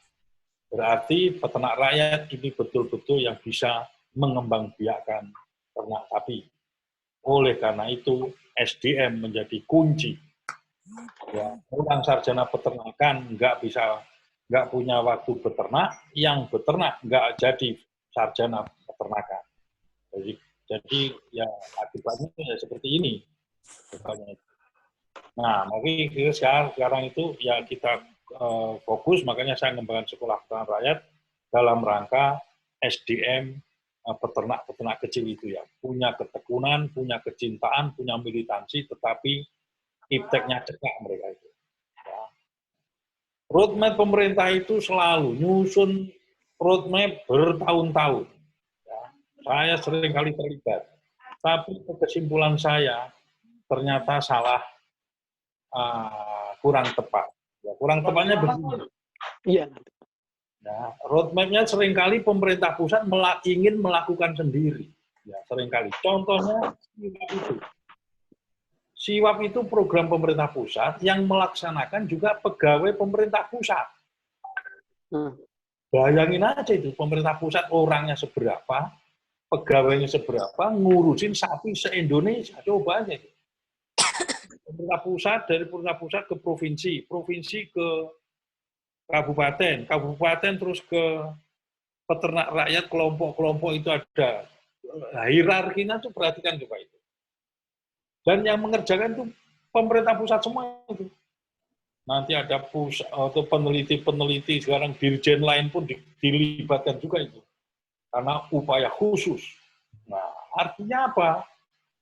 Berarti peternak rakyat ini betul-betul yang bisa mengembangbiakan ternak sapi. Oleh karena itu, SDM menjadi kunci. Ya, orang sarjana peternakan nggak punya waktu beternak, yang beternak nggak jadi sarjana peternakan. Jadi ya akibatnya ya seperti ini. Nah, makanya sekarang itu ya kita fokus, makanya saya mengembangkan sekolah peternak rakyat dalam rangka SDM peternak-peternak kecil itu ya. Punya ketekunan, punya kecintaan, punya militansi, tetapi ipteknya cekak mereka itu. Ya. Roadmap pemerintah itu selalu nyusun roadmap bertahun-tahun. Ya. Saya sering kali terlibat. Tapi kesimpulan saya ternyata salah, kurang tepat. Ya, kurang tepatnya begini. Iya. Nah, roadmap-nya seringkali pemerintah pusat ingin melakukan sendiri. Ya, seringkali. Contohnya SIWAP itu. SIWAP itu program pemerintah pusat yang melaksanakan juga pegawai pemerintah pusat. Bayangin aja itu, pemerintah pusat orangnya seberapa, pegawainya seberapa, ngurusin sapi se-Indonesia. Coba aja. Pemerintah pusat, dari pemerintah pusat ke provinsi, provinsi ke kabupaten, kabupaten terus ke peternak rakyat, kelompok-kelompok itu ada hierarkinya tuh, perhatikan coba itu. Dan yang mengerjakan itu pemerintah pusat semua itu. Nanti ada pusat atau peneliti-peneliti, sekarang dirjen lain pun dilibatkan juga itu. Karena upaya khusus. Nah, artinya apa?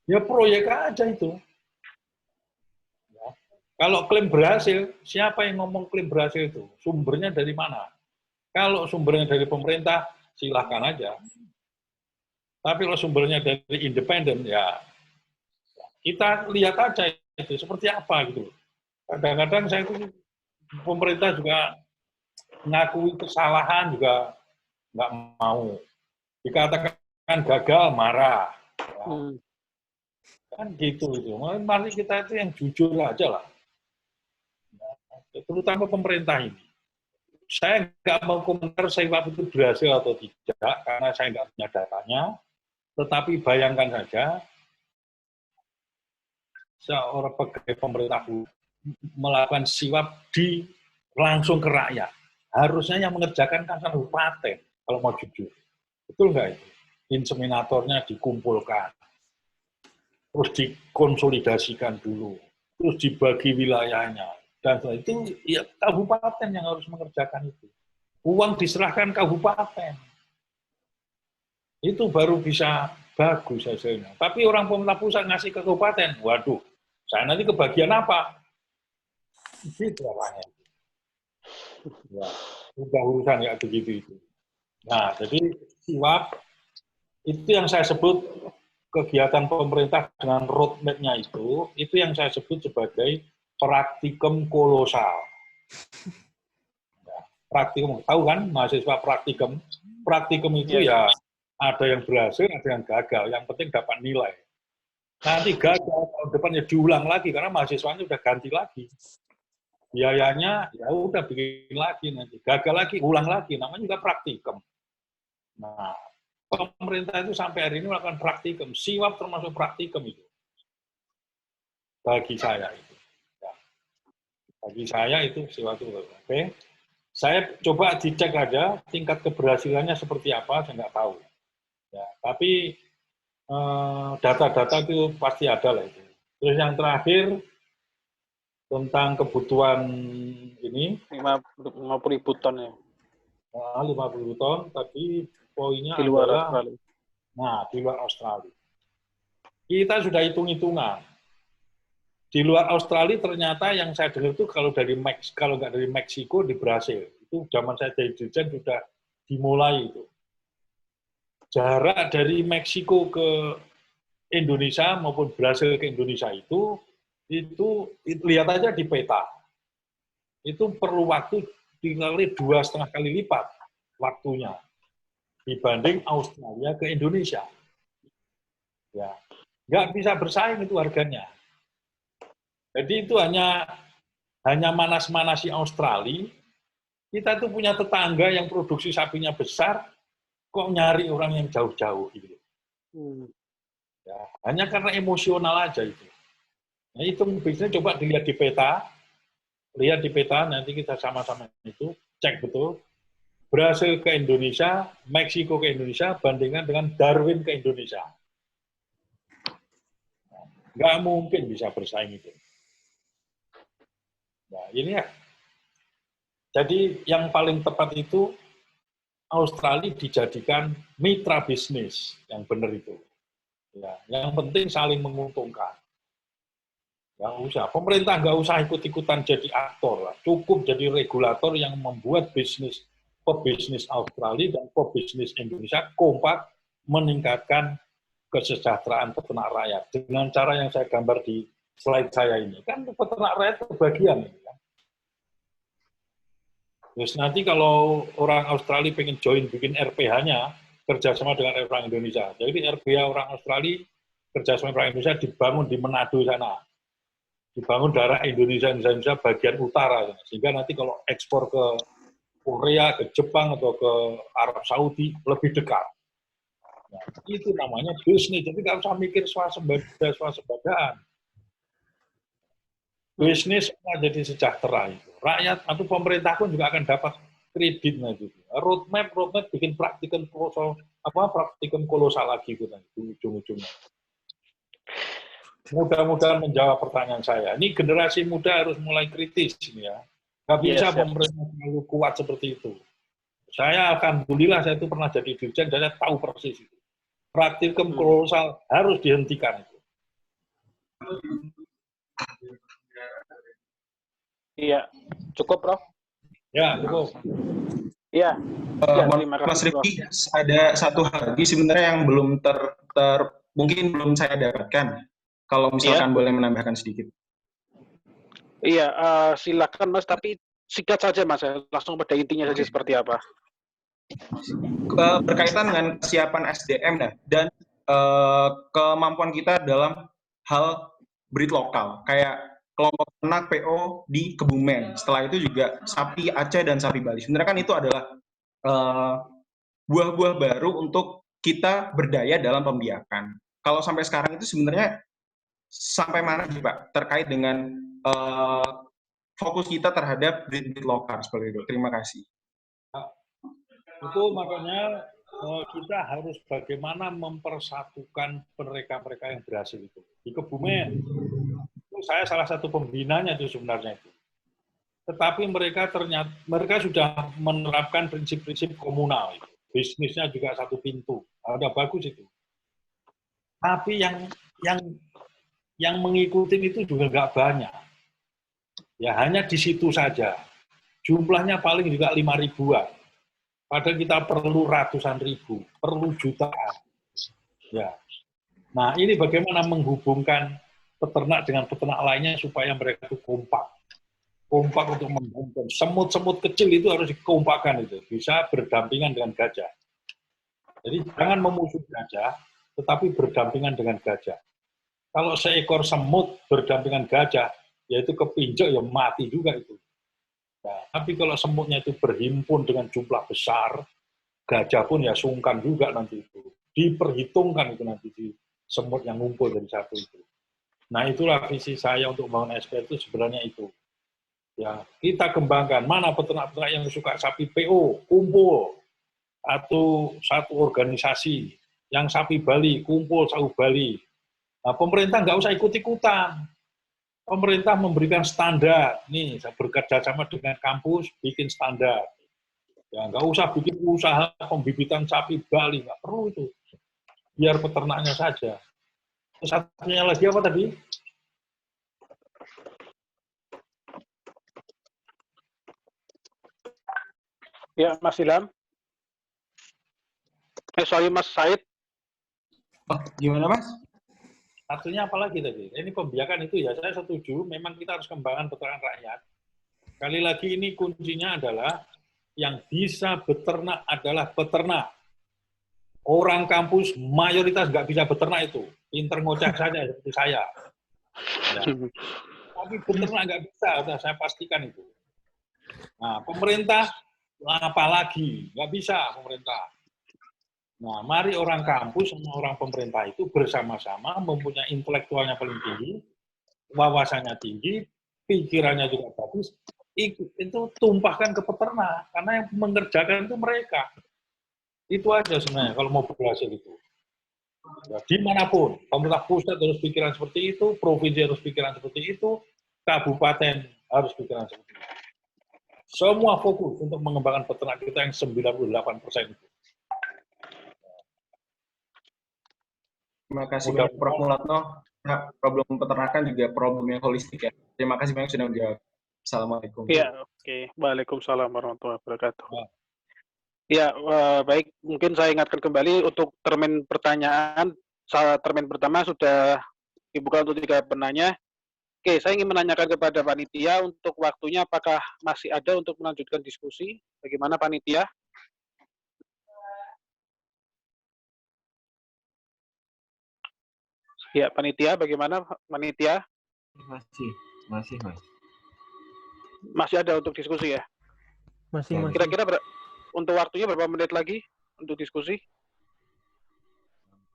Ya proyek aja itu. Kalau klaim berhasil, siapa yang ngomong klaim berhasil itu? Sumbernya dari mana? Kalau sumbernya dari pemerintah, silahkan aja. Tapi kalau sumbernya dari independen, ya kita lihat aja itu seperti apa gitu. Kadang-kadang saya itu pemerintah juga mengakui kesalahan juga nggak mau. Dikatakan gagal, marah. Ya. Kan gitu itu. Mari kita itu yang jujur aja lah. Terutama pemerintah ini. Saya nggak mau komentar SIWAP itu berhasil atau tidak, karena saya nggak punya datanya. Tetapi bayangkan saja, seorang pegawai pemerintah melakukan SIWAP langsung ke rakyat. Harusnya yang mengerjakan kan kabupaten, kalau mau jujur. Betul nggak itu? Inseminatornya dikumpulkan, terus dikonsolidasikan dulu, terus dibagi wilayahnya. Dan setelah itu ya kabupaten yang harus mengerjakan itu. Uang diserahkan kabupaten. Itu baru bisa bagus hasilnya. Tapi orang pemerintah pusat ngasih ke kabupaten, waduh, saya nanti kebagian apa? Itu namanya. Ya, udah urusan ya begitu itu. Nah, jadi SIWAP itu yang saya sebut kegiatan pemerintah dengan roadmap-nya itu yang saya sebut sebagai praktikum kolosal. Ya, praktikum, tahu kan mahasiswa praktikum? Praktikum itu ya ada yang berhasil, ada yang gagal. Yang penting dapat nilai. Nanti gagal, tahun depannya diulang lagi karena mahasiswanya udah ganti lagi. Biayanya ya udah bikin lagi nanti. Gagal lagi, ulang lagi. Namanya juga praktikum. Nah, pemerintah itu sampai hari ini melakukan praktikum. SIWAP termasuk praktikum itu. Bagi saya itu. Ya. Bagi saya itu SIWAP itu. Oke. Saya coba dicek aja tingkat keberhasilannya seperti apa, saya nggak tahu. Ya, tapi data-data itu pasti ada lah itu. Terus yang terakhir tentang kebutuhan ini 50.000 ton ya. 50 ton, tapi poinnya Di luar adalah Australia. Nah, di luar Australia. Kita sudah hitung-hitungan. Di luar Australia ternyata yang saya dengar itu kalau nggak dari Meksiko di Brasil. Itu zaman saya jadi dirjen sudah dimulai itu. Jarak dari Meksiko ke Indonesia maupun Brasil ke Indonesia itu lihat aja di peta. Itu perlu waktu dikali 2,5 kali lipat waktunya dibanding Australia ke Indonesia. Ya, nggak bisa bersaing itu harganya. Jadi itu hanya manas-manasi Australia. Kita tuh punya tetangga yang produksi sapinya besar, kok nyari orang yang jauh-jauh gitu. Ya, hanya karena emosional aja itu. Nah, itu biasanya coba dilihat di peta, nanti kita sama-sama itu cek betul. Brasil ke Indonesia, Meksiko ke Indonesia, bandingkan dengan Darwin ke Indonesia. Nggak mungkin bisa bersaing itu. Nah, ini ya. Jadi yang paling tepat itu Australia dijadikan mitra bisnis yang benar itu. Ya, yang penting saling menguntungkan. Nggak usah, pemerintah nggak usah ikut-ikutan jadi aktor lah. Cukup jadi regulator yang membuat bisnis pebisnis Australia dan pebisnis Indonesia kompak meningkatkan kesejahteraan peternak rakyat dengan cara yang saya gambar di slide saya ini. Kan peternak rakyat kebagian ini kan. Terus nanti kalau orang Australia pengen join bikin RPH-nya kerjasama dengan orang Indonesia. Jadi RPH orang Australia kerjasama orang Indonesia dibangun di Manado sana. Dibangun daerah Indonesia bagian utara, sehingga nanti kalau ekspor ke Korea, ke Jepang, atau ke Arab Saudi lebih dekat. Nah, itu namanya bisnis, jadi nggak usah mikir swasembadaan. Bisnis jadi sejahtera itu. Rakyat atau pemerintah pun juga akan dapat kredit nanti. Roadmap bikin praktikum kolosal lagi itu nanti ujung-ujungnya. Mudah-mudahan menjawab pertanyaan saya. Ini generasi muda harus mulai kritis ini ya. Nggak bisa pemerintah terlalu kuat seperti itu. Saya alhamdulillah saya itu pernah jadi dirjen, dan saya tahu persis itu. Praktikum kolosal harus dihentikan itu. Iya, cukup, Prof. Ya, cukup. Iya. Terima kasih, Mas Rifki. Ada satu hal lagi sebenarnya yang belum mungkin belum saya dapatkan. Kalau misalkan boleh menambahkan sedikit. Iya, silakan Mas, tapi singkat saja Mas, langsung pada intinya saja seperti apa. Berkaitan dengan kesiapan SDM dan kemampuan kita dalam hal breed lokal, kayak kelompok ternak PO di Kebumen. Setelah itu juga sapi Aceh dan sapi Bali. Sebenarnya kan itu adalah buah-buah baru untuk kita berdaya dalam pembiakan. Kalau sampai sekarang itu sebenarnya sampai mana sih Pak terkait dengan fokus kita terhadap breed lokal seperti itu. Terima kasih. Itu makanya kita harus bagaimana mempersatukan mereka-mereka yang berhasil itu. Di Kebumen, itu saya salah satu pembinanya itu sebenarnya itu. Tetapi mereka sudah menerapkan prinsip-prinsip komunal. Itu. Bisnisnya juga satu pintu. Ada bagus itu. Tapi yang mengikuti itu juga nggak banyak. Ya hanya di situ saja. Jumlahnya paling juga 5.000-an. Padahal kita perlu ratusan ribu, perlu jutaan. Ya. Nah ini bagaimana menghubungkan peternak dengan peternak lainnya supaya mereka itu kompak. Kompak untuk menghubungkan. Semut-semut kecil itu harus dikompakkan itu. Bisa berdampingan dengan gajah. Jadi jangan memusuhi gajah, tetapi berdampingan dengan gajah. Kalau seekor semut berdampingan gajah, yaitu kepinjak ya mati juga itu. Nah, tapi kalau semutnya itu berhimpun dengan jumlah besar, gajah pun ya sungkan juga nanti itu. Diperhitungkan itu nanti di semut yang ngumpul dari satu itu. Nah itulah visi saya untuk membangun SP itu sebenarnya itu. Ya, kita kembangkan mana peternak-peternak yang suka sapi PO, kumpul. Atau satu organisasi yang sapi Bali, kumpul sapi Bali. Nah, pemerintah nggak usah ikut-ikutan. Pemerintah memberikan standar. Nih, saya bekerja sama dengan kampus, bikin standar. Ya, nggak usah bikin usaha pembibitan sapi Bali, nggak perlu itu. Biar peternaknya saja. Satunya lagi apa tadi? Ya, Mas Ilham. Sorry, Mas Said. Oh, gimana, Mas? Satunya apa lagi tadi? Ini pembiakan itu ya, saya setuju, memang kita harus kembangkan peternak rakyat. Sekali lagi ini kuncinya adalah yang bisa beternak adalah peternak. Orang kampus mayoritas nggak bisa beternak itu. Pinter ngoceh saja seperti saya. Ya. Tapi beternak nggak bisa, saya pastikan itu. Nah, pemerintah apalagi? Nggak bisa pemerintah. Nah, mari orang kampus sama orang pemerintah itu bersama-sama mempunyai intelektualnya paling tinggi, wawasannya tinggi, pikirannya juga bagus, itu tumpahkan ke peternak, karena yang mengerjakan itu mereka. Itu aja sebenarnya kalau mau berhasil itu. Ya, dimanapun, pemerintah pusat harus pikiran seperti itu, provinsi harus pikiran seperti itu, kabupaten harus pikiran seperti itu. Semua fokus untuk mengembangkan peternak kita yang 98% itu. Terima kasih banyak Prof. Mulatno. Nah, problem peternakan juga problem yang holistik ya. Terima kasih banyak sudah menjawab. Assalamualaikum. Ya, oke. Waalaikumsalam warahmatullahi wabarakatuh. Nah. Ya, baik. Mungkin saya ingatkan kembali untuk termin pertanyaan. Termin pertama sudah dibuka untuk 3 penanya. Oke, saya ingin menanyakan kepada panitia untuk waktunya apakah masih ada untuk melanjutkan diskusi? Bagaimana panitia? Ya, panitia, bagaimana panitia? Masih, Mas. Masih ada untuk diskusi ya? Masih. Kira-kira untuk waktunya berapa menit lagi untuk diskusi?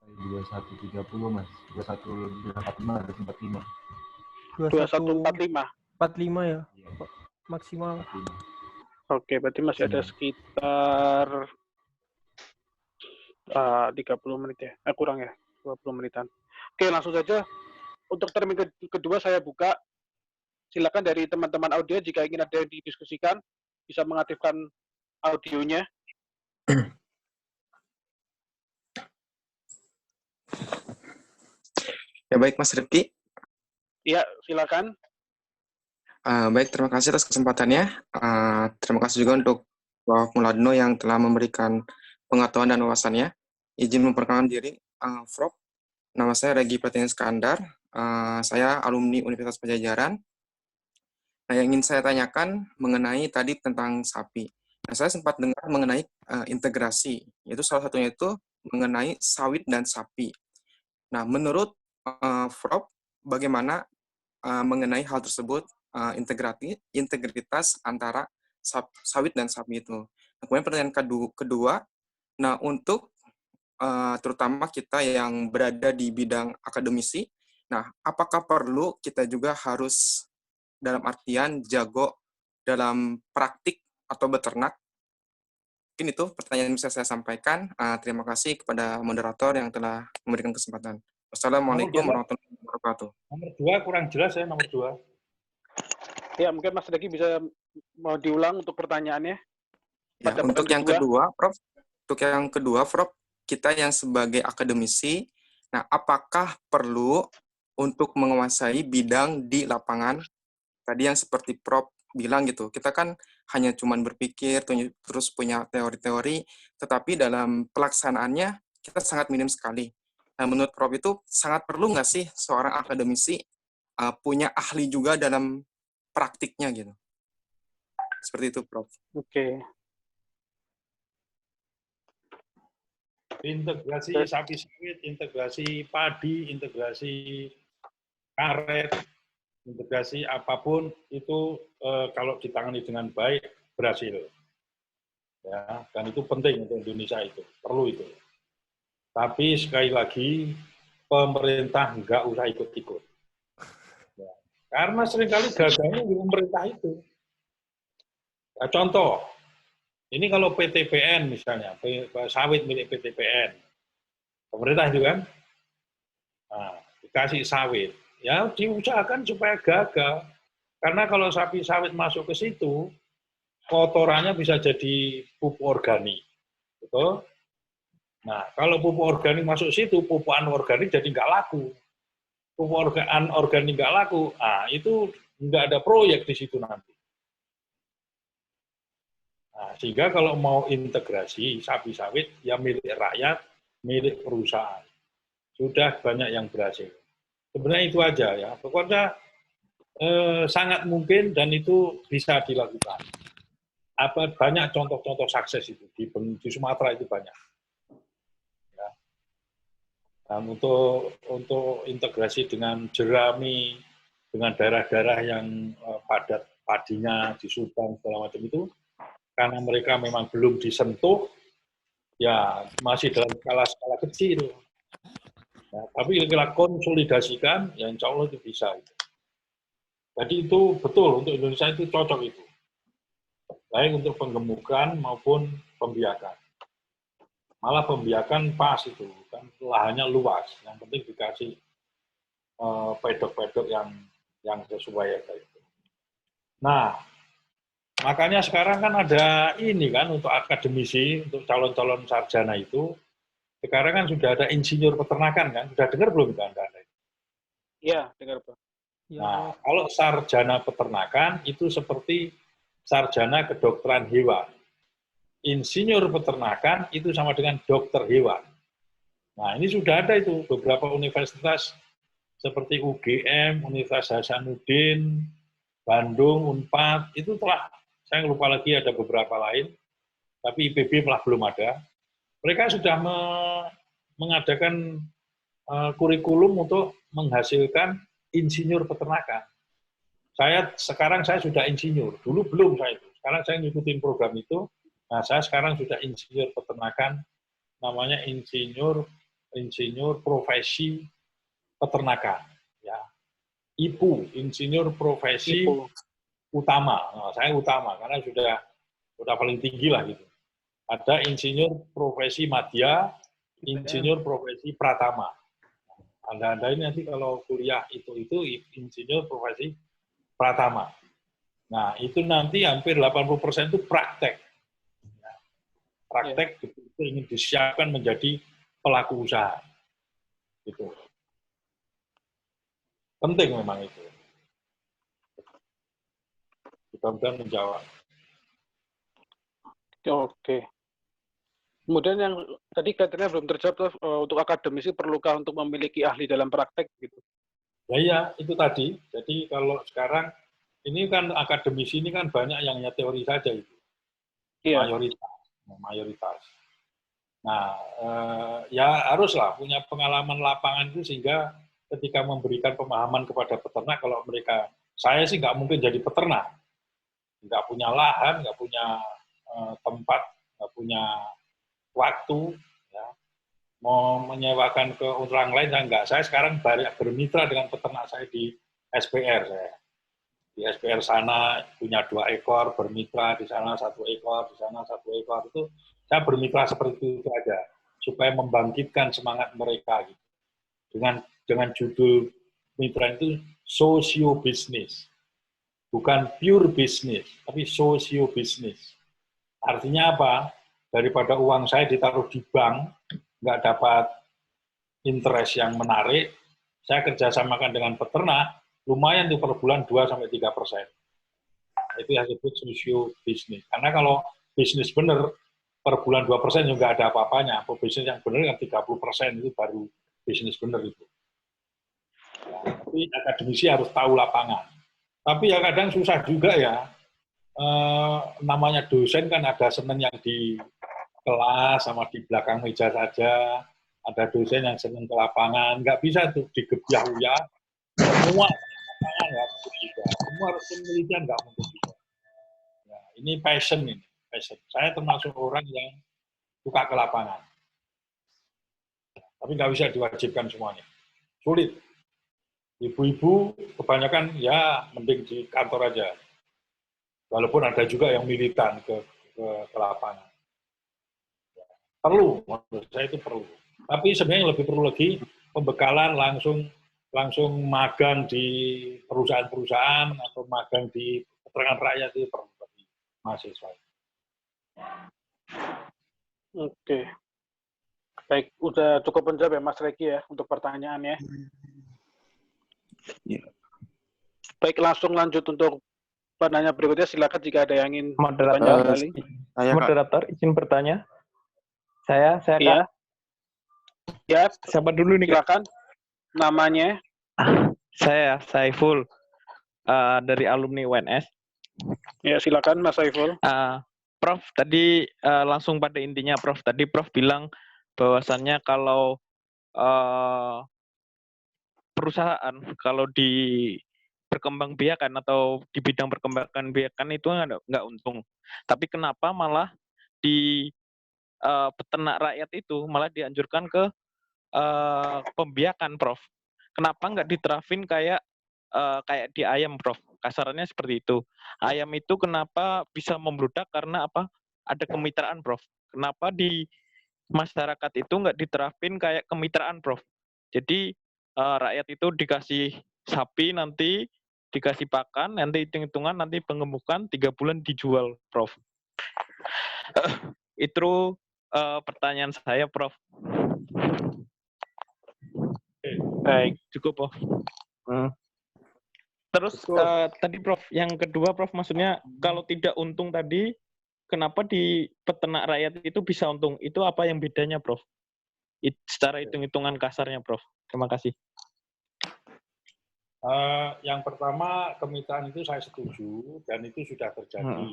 21.30 Mas, 21.45 ada 45. 21.45. 45 ya, Iya, maksimal. 45. Oke, berarti masih ada sekitar 30 menit ya? Kurang ya, 20 menitan. Oke, langsung saja. Untuk termin kedua saya buka. Silakan dari teman-teman audio jika ingin ada yang didiskusikan, bisa mengaktifkan audionya. Ya baik Mas Rifki. Iya, silakan. Baik, terima kasih atas kesempatannya. Terima kasih juga untuk Prof. Mulatno yang telah memberikan pengetahuan dan wawasannya. Izin memperkenalkan diri, Prof. Nama saya Regi Pratian Iskandar. Saya alumni Universitas Pajajaran. Nah, yang ingin saya tanyakan mengenai tadi tentang sapi. Nah, saya sempat dengar mengenai integrasi, yaitu salah satunya itu mengenai sawit dan sapi. Nah, menurut Prof, bagaimana mengenai hal tersebut, integritas antara sawit dan sapi itu. Nah, kemudian pertanyaan kedua, nah untuk terutama kita yang berada di bidang akademisi, nah apakah perlu kita juga harus dalam artian jago dalam praktik atau beternak? Mungkin itu pertanyaan yang bisa saya sampaikan. Terima kasih kepada moderator yang telah memberikan kesempatan. Wassalamualaikum warahmatullahi wabarakatuh. Nomor 2 kurang jelas ya, nomor 2. Ya, mungkin Mas Regi bisa mau diulang untuk pertanyaannya. Ya, untuk yang kedua, Prof. Untuk yang kedua, Prof, kita yang sebagai akademisi, nah apakah perlu untuk menguasai bidang di lapangan? Tadi yang seperti Prof bilang gitu, kita kan hanya cuman berpikir, terus punya teori-teori, tetapi dalam pelaksanaannya kita sangat minim sekali. Nah, menurut Prof itu sangat perlu nggak sih seorang akademisi punya ahli juga dalam praktiknya gitu? Seperti itu, Prof. Oke. Integrasi sapi sawit, integrasi padi, integrasi karet, integrasi apapun itu kalau ditangani dengan baik berhasil. Ya, dan itu penting untuk Indonesia itu, perlu itu. Tapi sekali lagi pemerintah nggak usah ikut-ikut. Ya, karena seringkali gagalnya di pemerintah itu. Ya, contoh, ini kalau PTPN misalnya, sawit milik PTPN, pemerintah itu kan, nah, dikasih sawit, ya diusahakan supaya gagal. Karena kalau sapi sawit masuk ke situ, kotorannya bisa jadi pupuk organik. Betul? Nah, kalau pupuk organik masuk situ, pupukan organik jadi nggak laku. Pupuk organik nggak laku, itu nggak ada proyek di situ nanti. Nah, sehingga kalau mau integrasi sapi sawit, ya milik rakyat, milik perusahaan. Sudah banyak yang berhasil. Sebenarnya itu aja ya. Pokoknya sangat mungkin dan itu bisa dilakukan. Banyak contoh-contoh sukses itu di Sumatera itu banyak. Ya. Dan untuk integrasi dengan jerami, dengan daerah-daerah yang padat padinya di Subang segala macam itu, karena mereka memang belum disentuh, ya masih dalam skala kecil. Ya, tapi kita konsolidasikan, ya insya Allah itu bisa. Jadi itu betul untuk Indonesia itu cocok itu. Baik untuk penggemukan maupun pembiakan. Malah pembiakan pas itu, kan lahannya luas. Yang penting dikasih pedok-pedok yang sesuai ya itu. Nah, Makanya sekarang kan ada ini kan untuk akademisi, untuk calon-calon sarjana itu, sekarang kan sudah ada insinyur peternakan kan, sudah dengar belum itu Anda? Iya, dengar Pak. Ya, Nah, Prof. kalau sarjana peternakan itu seperti sarjana kedokteran hewan. Insinyur peternakan itu sama dengan dokter hewan. Nah, ini sudah ada itu beberapa universitas seperti UGM, Universitas Hasanuddin, Bandung, Unpad, itu telah, saya lupa lagi ada beberapa lain, tapi IPB malah belum ada. Mereka sudah mengadakan kurikulum untuk menghasilkan insinyur peternakan. Sekarang saya sudah insinyur, dulu belum saya itu. Sekarang saya ngikutin program itu. Nah, saya sekarang sudah insinyur peternakan, namanya insinyur profesi peternakan. Ya, IPU, insinyur profesi Ibu. utama. Nah, saya utama karena sudah paling tinggi lah gitu. Ada insinyur profesi madya, insinyur profesi pratama. Anda ini nanti kalau kuliah itu insinyur profesi pratama. Nah, itu nanti hampir 80% itu praktek. Praktek itu ingin disiapkan menjadi pelaku usaha. Gitu. Penting memang itu. Mudah-mudahan menjawab. Oke. Kemudian yang tadi katanya belum terjawab Prof, untuk akademisi perlukah untuk memiliki ahli dalam praktek gitu? Ya iya, itu tadi. Jadi kalau sekarang ini kan akademisi ini kan banyak yang hanya teori saja itu. Iya. Mayoritas. Nah, ya haruslah punya pengalaman lapangan itu sehingga ketika memberikan pemahaman kepada peternak, kalau mereka, saya sih nggak mungkin jadi peternak. Nggak punya lahan, nggak punya tempat, nggak punya waktu, ya. Mau menyewakan ke orang lain, saya enggak. Saya sekarang banyak bermitra dengan peternak saya di SPR. Di SPR sana punya 2 ekor, bermitra di sana 1 ekor, di sana 1 ekor. Itu saya bermitra seperti itu aja, supaya membangkitkan semangat mereka. Gitu. Dengan judul mitra itu socio business, bukan pure business, tapi socio business. Artinya apa? Daripada uang saya ditaruh di bank, nggak dapat interest yang menarik, saya kerjasamakan dengan peternak, lumayan tuh per bulan 2-3%. Itu yang disebut socio bisnis. Karena kalau bisnis benar, per bulan 2% juga ada apa-apanya. Kalau bisnis yang benar yang 30% itu baru bisnis benar itu. Ya, tapi akademisi harus tahu lapangan. Tapi ya kadang susah juga ya. Namanya dosen kan ada seneng yang di kelas sama di belakang meja saja, ada dosen yang senang ke lapangan, nggak bisa tuh digebyah-uyah, semua lapangan nggak mungkin juga, semua harus penelitian nggak mungkin juga. Ya, ini passion ini, passion. Saya termasuk orang yang suka ke lapangan, tapi nggak bisa diwajibkan semuanya, sulit. Ibu-ibu kebanyakan ya mending di kantor aja, walaupun ada juga yang militan ke lapangan. Perlu, menurut saya itu perlu. Tapi sebenarnya lebih perlu lagi pembekalan langsung magang di perusahaan-perusahaan atau magang di peternakan rakyat itu perlu bagi mahasiswa. Oke. Baik, udah cukup menjawab ya Mas Regi ya untuk pertanyaannya. Ya. Baik, langsung lanjut untuk penanya berikutnya. Silakan jika ada yang ingin bertanya kembali. Moderator, izin bertanya. Saya Iya. Kak. Ya. Siapa dulu nih, Kak? Silakan. Namanya? Saya Saiful dari alumni UNS. Ya, silakan Mas Saiful. Prof, tadi langsung pada intinya Prof. Tadi Prof bilang bahwasannya kalau perusahaan kalau di perkembangbiakan atau di bidang perkembangbiakan itu nggak untung. Tapi kenapa malah di peternak rakyat itu malah dianjurkan ke pembiakan, Prof? Kenapa nggak diterapin kayak di ayam, Prof? Kasarannya seperti itu. Ayam itu kenapa bisa membludak karena apa? Ada kemitraan, Prof. Kenapa di masyarakat itu nggak diterapin kayak kemitraan, Prof? Jadi rakyat itu dikasih sapi nanti dikasih pakan, nanti hitung-hitungan, nanti pengemukan 3 bulan dijual, Prof. Itu pertanyaan saya, Prof. Baik, cukup, Prof. Terus tadi, Prof, yang kedua, Prof, maksudnya kalau tidak untung tadi, kenapa di peternak rakyat itu bisa untung? Itu apa yang bedanya, Prof? Secara hitung-hitungan kasarnya, Prof. Terima kasih. Yang pertama, kemitraan itu saya setuju, dan itu sudah terjadi.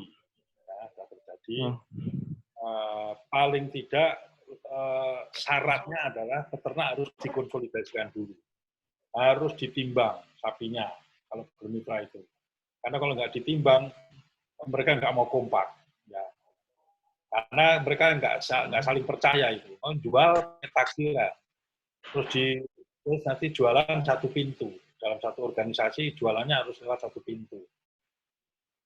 Ya, sudah terjadi. Paling tidak, syaratnya adalah peternak harus dikonsolidasikan dulu. Harus ditimbang sapinya, kalau bermitra itu. Karena kalau nggak ditimbang, mereka nggak mau kompak. Ya. Karena mereka nggak saling percaya itu. Mau jual taksiran. Terus nanti jualan satu pintu. Dalam satu organisasi, jualannya harus lewat satu pintu.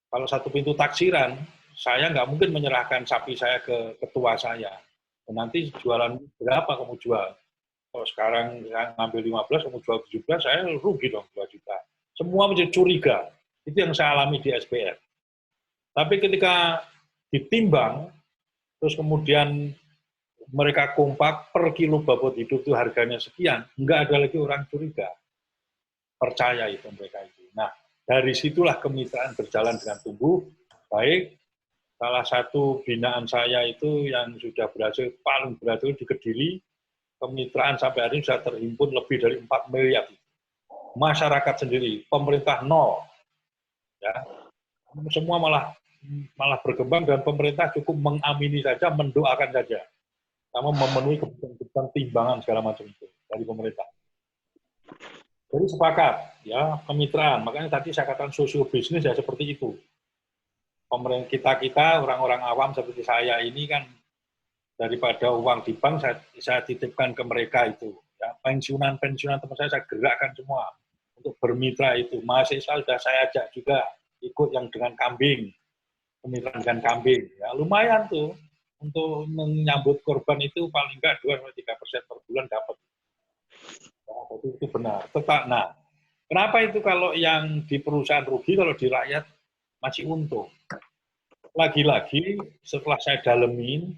Kalau satu pintu taksiran, saya nggak mungkin menyerahkan sapi saya ke ketua saya. Dan nanti jualan berapa kamu jual? Kalau sekarang saya ngambil 15, kamu jual 17, saya rugi dong 2 juta. Semua menjadi curiga. Itu yang saya alami di SPR. Tapi ketika ditimbang, terus kemudian mereka kompak per kilo bobot hidup itu harganya sekian, nggak ada lagi orang curiga. Percaya itu mereka itu. Nah, dari situlah kemitraan berjalan dengan tumbuh baik. Salah satu binaan saya itu yang sudah paling berhasil di Kediri, kemitraan sampai hari ini sudah terhimpun lebih dari 4 miliar. Masyarakat sendiri, pemerintah nol. Ya. Semua malah berkembang dan pemerintah cukup mengamini saja, mendoakan saja. Sama memenuhi kebutuhan timbangan segala macam itu dari pemerintah. Jadi sepakat, ya, kemitraan. Makanya tadi saya katakan sosio bisnis ya seperti itu. Pemerintah kita, orang-orang awam seperti saya ini kan, daripada uang di bank, saya titipkan ke mereka itu. Ya, pensiunan teman saya gerakkan semua untuk bermitra itu. Mahasiswa sudah saya ajak juga ikut yang dengan kambing, kemitraan dengan kambing. Ya, lumayan tuh untuk menyambut korban itu paling enggak 2-3% per bulan dapat. Ya, itu benar. Nah, kenapa itu kalau yang di perusahaan rugi, kalau di rakyat masih untung? Lagi-lagi setelah saya dalemin,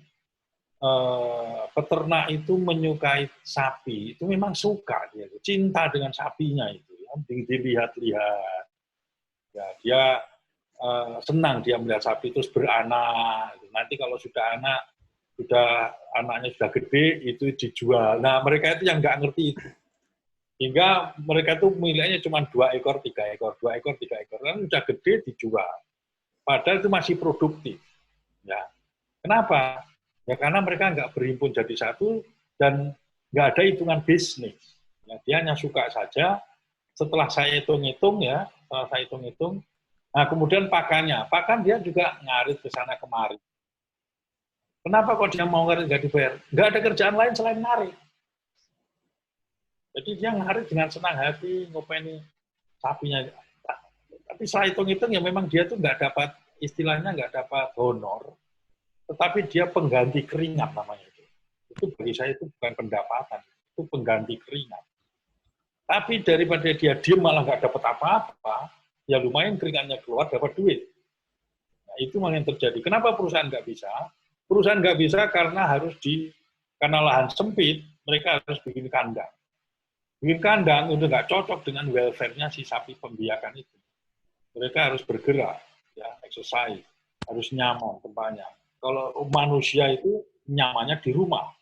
peternak itu menyukai sapi, itu memang suka dia, cinta dengan sapinya itu, ya, dilihat-lihat, ya, dia senang dia melihat sapi terus beranak. Nanti kalau anaknya sudah gede itu dijual. Nah mereka itu yang nggak ngerti itu, hingga mereka itu miliknya cuma 2 ekor, 3 ekor, 2 ekor, 3 ekor, kan sudah gede dijual. Padahal itu masih produktif. Ya, kenapa? Ya karena mereka nggak berhimpun jadi satu dan nggak ada hitungan bisnis. Ya, dia hanya suka saja. Setelah saya hitung-hitung, nah kemudian pakannya, dia juga ngarit ke sana kemari. Kenapa kok dia mau ngarit nggak dibayar? Nggak ada kerjaan lain selain ngarit. Jadi dia ngarit dengan senang hati, ngopeni sapinya. Tapi saya hitung-hitung ya memang dia tuh nggak dapat, istilahnya nggak dapat honor, tetapi dia pengganti keringat namanya itu. Itu bagi saya itu bukan pendapatan, itu pengganti keringat. Tapi daripada dia diem malah nggak dapat apa-apa, ya lumayan keringatnya keluar, dapat duit. Nah, itu yang terjadi. Kenapa perusahaan nggak bisa? Perusahaan nggak bisa karena karena lahan sempit, mereka harus bikin kandang. Bikin kandang itu nggak cocok dengan welfare-nya si sapi pembiakan itu. Mereka harus bergerak, ya, exercise, harus nyaman tempatnya. Kalau manusia itu nyamannya di rumah.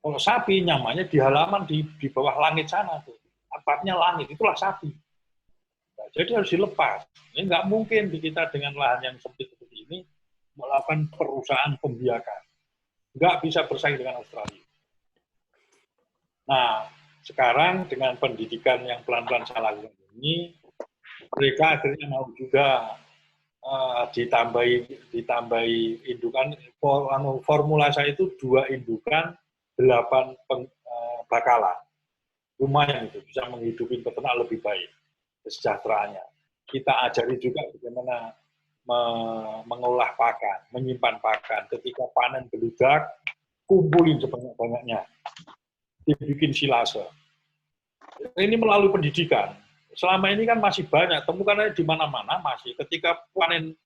Kalau sapi nyamannya di halaman di bawah langit sana tuh. Atapnya langit, itulah sapi. Nah, jadi harus dilepas. Ini nggak mungkin di kita dengan lahan yang sempit seperti ini melakukan perusahaan pembiakan. Nggak bisa bersaing dengan Australia. Nah, sekarang dengan pendidikan yang pelan-pelan saya lakukan ini, mereka akhirnya mau juga ditambahi indukan. Formula saya itu 2 indukan, 8 bakalan. Lumayan itu, bisa menghidupi peternak lebih baik kesejahteraannya. Kita ajari juga bagaimana mengolah pakan, menyimpan pakan. Ketika panen beludak, kumpulin sebanyak-banyaknya, dibikin silase. Ini melalui pendidikan. selama ini kan masih banyak, temukan aja di mana-mana masih ketika panen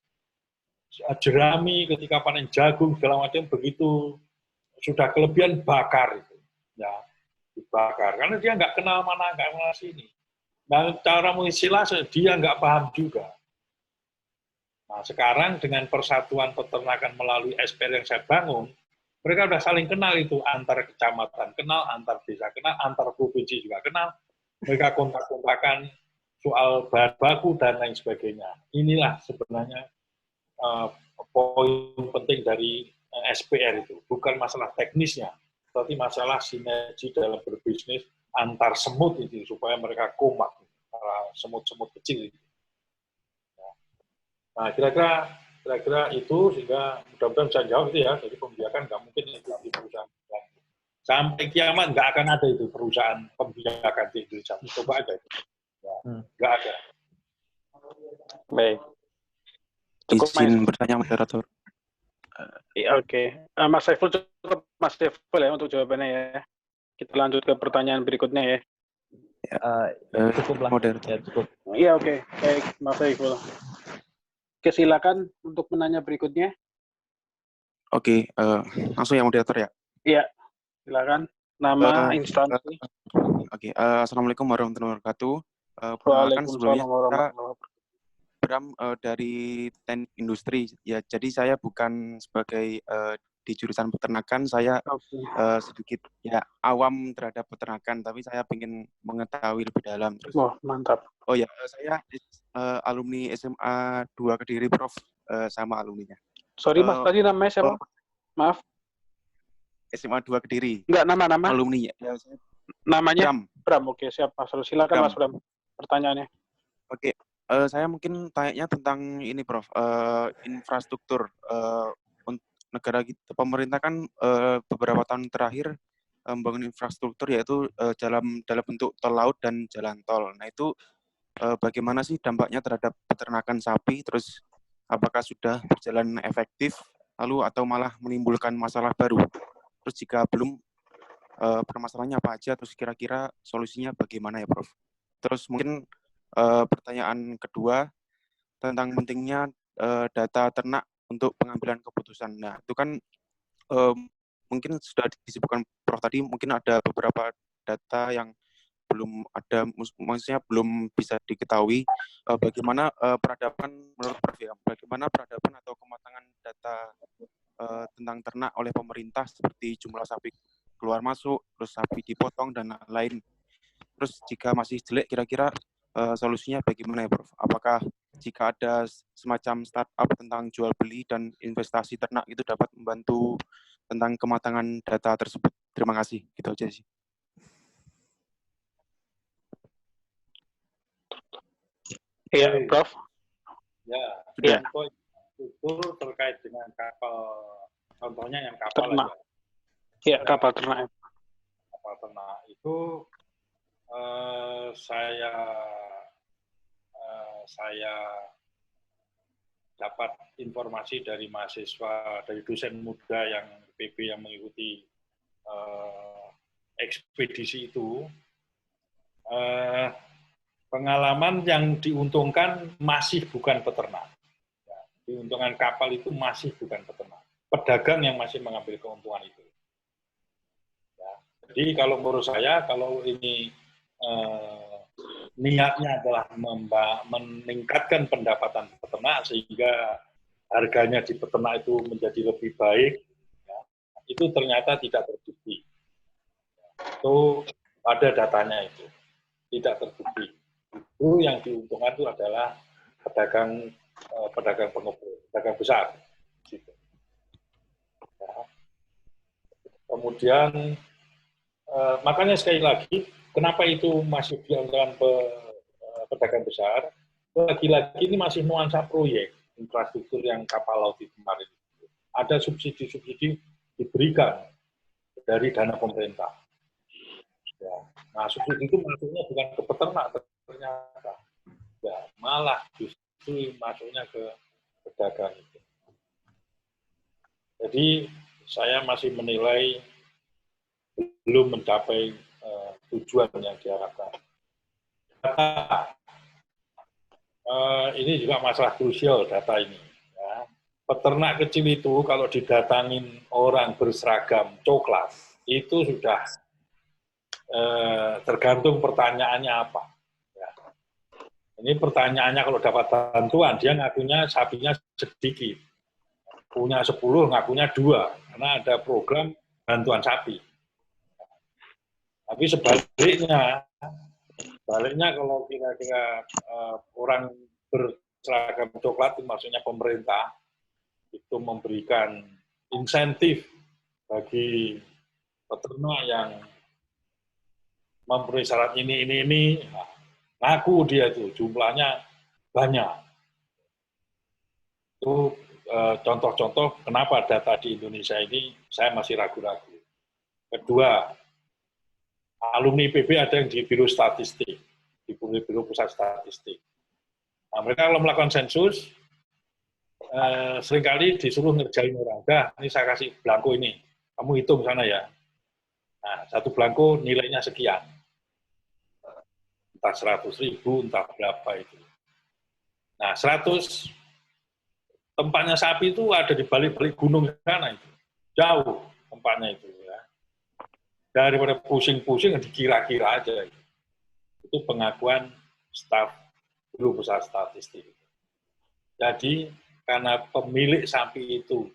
jerami, ketika panen jagung segala macam begitu sudah kelebihan bakar itu, ya dibakar karena dia nggak kenal mana nggak kenal sini. Nah, cara mengistilah dia nggak paham juga. Nah, sekarang dengan persatuan peternakan melalui SPR yang saya bangun, mereka sudah saling kenal itu, antar kecamatan kenal, antar desa kenal, antar provinsi juga kenal. Mereka kontak-kontakan soal bahan baku dan lain sebagainya. Inilah sebenarnya poin penting dari SPR itu, bukan masalah teknisnya, tapi masalah sinergi dalam berbisnis antar semut itu supaya mereka kompak, semut-semut kecil itu. Nah, kira-kira itu sehingga mudah-mudahan bisa jawab itu ya. Jadi pembiakan nggak mungkin itu di perusahaan. Sampai kiamat nggak akan ada itu perusahaan pembiakan di Indonesia. Coba aja itu. Ya, nggak ada. Baik. Cukup, izin bertanya moderator. Iya, oke. Mas Saiful cukup, Mas Saiful ya untuk jawabannya ya. Kita lanjut ke pertanyaan berikutnya ya. Cukuplah moderator. Ya, cukup. Iya, oke. Baik, Mas Saiful. Oke, silakan untuk menanya berikutnya. Oke, langsung ya moderator ya. Iya, silakan. Nama, instansi. Oke, assalamualaikum warahmatullahi wabarakatuh. Perkenalkan sebelumnya Bram dari Teknik Industri. Ya, jadi saya bukan sebagai di jurusan peternakan, saya sedikit ya awam terhadap peternakan, tapi saya ingin mengetahui lebih dalam. Terus. Oh, mantap. Oh ya, saya alumni SMA 2 Kediri, Prof. Sama alumninya. Sorry, Mas, tadi namanya siapa? Maaf. SMA 2 Kediri. Enggak, nama-nama? Alumni. Ya, namanya? Bram. Oke, siap, Mas. Silakan, Mas Bram. Pertanyaannya. Oke, saya mungkin tanya tentang ini, Prof. Infrastruktur. Negara kita, pemerintah kan beberapa tahun terakhir membangun infrastruktur yaitu dalam bentuk tol laut dan jalan tol. Nah, itu bagaimana sih dampaknya terhadap peternakan sapi? Terus apakah sudah berjalan efektif, lalu atau malah menimbulkan masalah baru? Terus jika belum, permasalahannya apa aja? Terus kira-kira solusinya bagaimana ya, Prof? Terus mungkin pertanyaan kedua tentang pentingnya data ternak untuk pengambilan keputusan. Nah, itu kan mungkin sudah disebutkan Prof tadi, mungkin ada beberapa data yang belum ada, maksudnya belum bisa diketahui. Bagaimana peradaban menurut Prof ya, bagaimana peradaban atau kematangan data tentang ternak oleh pemerintah seperti jumlah sapi keluar masuk, terus sapi dipotong dan lain. Terus jika masih jelek, kira-kira solusinya bagaimana ya, Prof? Apakah jika ada semacam startup tentang jual beli dan investasi ternak itu dapat membantu tentang kematangan data tersebut? Terima kasih. Gitu aja sih. Iya, Prof. Ya, itu terkait dengan kapal, contohnya yang kapal ternak. Iya, kapal ternak. Kapal ternak itu saya dapat informasi dari mahasiswa, dari dosen muda yang PB yang mengikuti ekspedisi itu, pengalaman yang diuntungkan masih bukan peternak. Ya, diuntungkan kapal itu masih bukan peternak. Pedagang yang masih mengambil keuntungan itu. Ya, jadi kalau menurut saya, kalau ini niatnya adalah meningkatkan pendapatan peternak sehingga harganya di peternak itu menjadi lebih baik, ya, itu ternyata tidak terbukti. Itu ada datanya itu, tidak terbukti. Itu yang diuntungkan itu adalah pedagang pengepul, pedagang besar. Gitu. Ya. Kemudian makanya sekali lagi, kenapa itu masih dilakukan pedagang besar? Lagi-lagi ini masih nuansa proyek infrastruktur yang kapal laut itu kemarin. Ada subsidi-subsidi diberikan dari dana pemerintah. Ya. Nah, subsidi itu masuknya bukan ke peternak ternyata, ya, malah justru masuknya ke pedagang itu. Jadi saya masih menilai belum mencapai tujuan yang diharapkan. data. Ini juga masalah krusial data ini. Ya. Peternak kecil itu kalau didatangin orang berseragam coklat, itu sudah tergantung pertanyaannya apa. Ya. Ini pertanyaannya kalau dapat bantuan, dia ngakunya sapinya sedikit. Punya 10, ngakunya 2, karena ada program bantuan sapi. Tapi sebaliknya kalau kira-kira orang berseragam coklat, itu maksudnya pemerintah, itu memberikan insentif bagi peternak yang memenuhi syarat ini, ngaku dia itu jumlahnya banyak. Itu contoh-contoh kenapa data di Indonesia ini saya masih ragu-ragu. Kedua, alumni IPB ada yang di Biro Statistik, di Biro Pusat Statistik. Nah, mereka kalau melakukan sensus, seringkali disuruh ngerjain orang. Dah, ini saya kasih belangko ini, kamu hitung sana ya. Nah, satu belangko nilainya sekian. Entah 100.000, entah berapa itu. Nah, 100, tempatnya sapi itu ada di balik-balik gunung sana itu. Jauh tempatnya itu. Daripada pusing-pusing dikira-kira aja. Itu pengakuan staf Biro Pusat Statistik. Jadi, karena pemilik sapi itu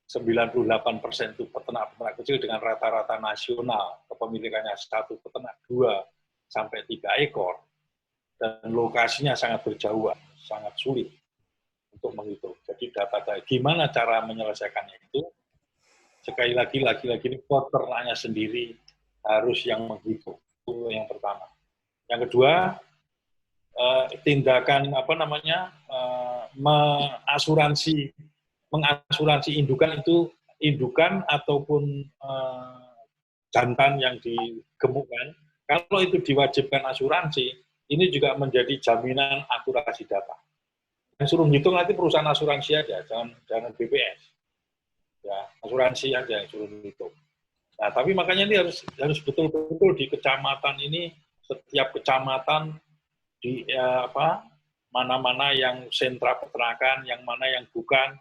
98% itu peternak-peternak kecil dengan rata-rata nasional, kepemilikannya 1 peternak 2 sampai 3 ekor, dan lokasinya sangat berjauhan, sangat sulit untuk menghitung. Jadi data-data gimana cara menyelesaikannya itu, sekali lagi ini peternaknya sendiri harus yang menghitung. Itu yang pertama. Yang kedua, tindakan mengasuransi indukan itu, indukan ataupun jantan yang digemukkan, kalau itu diwajibkan asuransi, ini juga menjadi jaminan akurasi data. Yang suruh ngitung nanti perusahaan asuransi aja, jangan BPS. Ya, asuransi aja yang suruh ngitung. Nah, tapi makanya ini harus betul-betul di kecamatan ini, setiap kecamatan di mana-mana yang sentra peternakan, yang mana yang bukan.